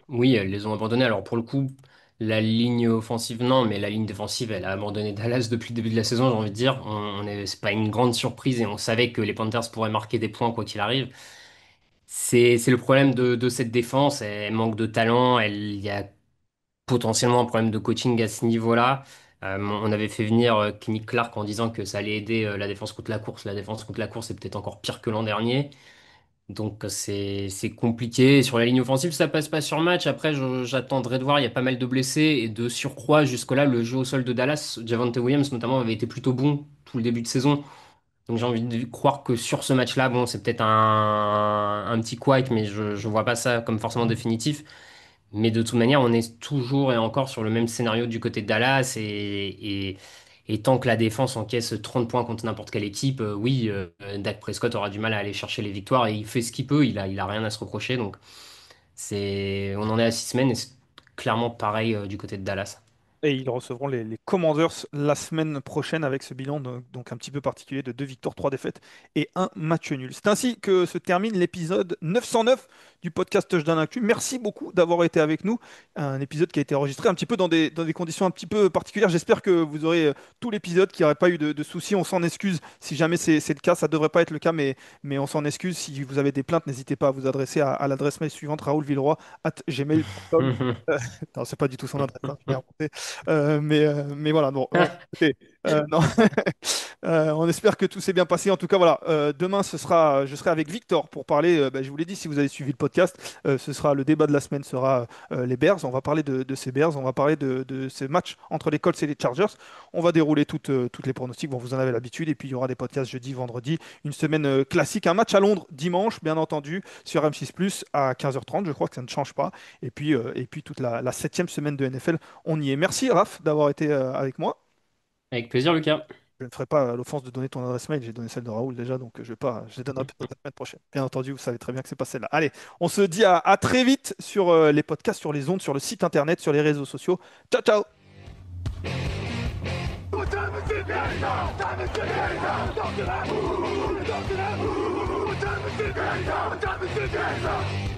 Oui, elles les ont abandonnés. Alors pour le coup, la ligne offensive, non, mais la ligne défensive, elle a abandonné Dallas depuis le début de la saison, j'ai envie de dire. C'est pas une grande surprise, et on savait que les Panthers pourraient marquer des points quoi qu'il arrive. C'est le problème de cette défense. Elle manque de talent. Il y a potentiellement un problème de coaching à ce niveau-là. On avait fait venir Kenny Clark en disant que ça allait aider la défense contre la course. La défense contre la course est peut-être encore pire que l'an dernier. Donc c'est compliqué. Sur la ligne offensive, ça passe pas sur match. Après, j'attendrai de voir. Il y a pas mal de blessés, et de surcroît, jusque-là, le jeu au sol de Dallas, Javonte Williams notamment, avait été plutôt bon tout le début de saison. Donc j'ai envie de croire que sur ce match-là, bon, c'est peut-être un petit couac, mais je vois pas ça comme forcément définitif. Mais de toute manière, on est toujours et encore sur le même scénario du côté de Dallas, et tant que la défense encaisse 30 points contre n'importe quelle équipe, oui, Dak Prescott aura du mal à aller chercher les victoires, et il fait ce qu'il peut, il a rien à se reprocher. Donc on en est à 6 semaines, et c'est clairement pareil du côté de Dallas.
Et ils recevront les Commanders la semaine prochaine avec ce bilan donc un petit peu particulier de 2 victoires, 3 défaites et un match nul. C'est ainsi que se termine l'épisode 909 du podcast Touchdown Actu. Merci beaucoup d'avoir été avec nous. Un épisode qui a été enregistré un petit peu dans des conditions un petit peu particulières. J'espère que vous aurez tout l'épisode, qu'il n'y aurait pas eu de soucis. On s'en excuse si jamais c'est le cas. Ça ne devrait pas être le cas, mais on s'en excuse. Si vous avez des plaintes, n'hésitez pas à vous adresser à l'adresse mail suivante, raoulvilleroy@gmail.com. Non, c'est pas du tout son adresse, hein, je l'ai inventé. Mais voilà, bon, écoutez, non. On espère que tout s'est bien passé. En tout cas, voilà, demain, je serai avec Victor pour parler. Bah, je vous l'ai dit, si vous avez suivi le podcast, ce sera le débat de la semaine sera les Bears. On va parler de ces Bears, on va parler de ces matchs entre les Colts et les Chargers. On va dérouler toutes les pronostics. Bon, vous en avez l'habitude. Et puis, il y aura des podcasts jeudi, vendredi. Une semaine classique. Un match à Londres dimanche, bien entendu, sur M6 à 15h30. Je crois que ça ne change pas. Et puis toute la 7e semaine de NFL, on y est. Merci, Raph, d'avoir été avec moi.
Avec plaisir, Lucas.
Je ne ferai pas l'offense de donner ton adresse mail, j'ai donné celle de Raoul déjà, donc je vais pas, je les donnerai peut-être la semaine prochaine. Bien entendu, vous savez très bien que c'est pas celle-là. Allez, on se dit à très vite sur les podcasts, sur les ondes, sur le site internet, sur les réseaux sociaux. Ciao, ciao!
Time to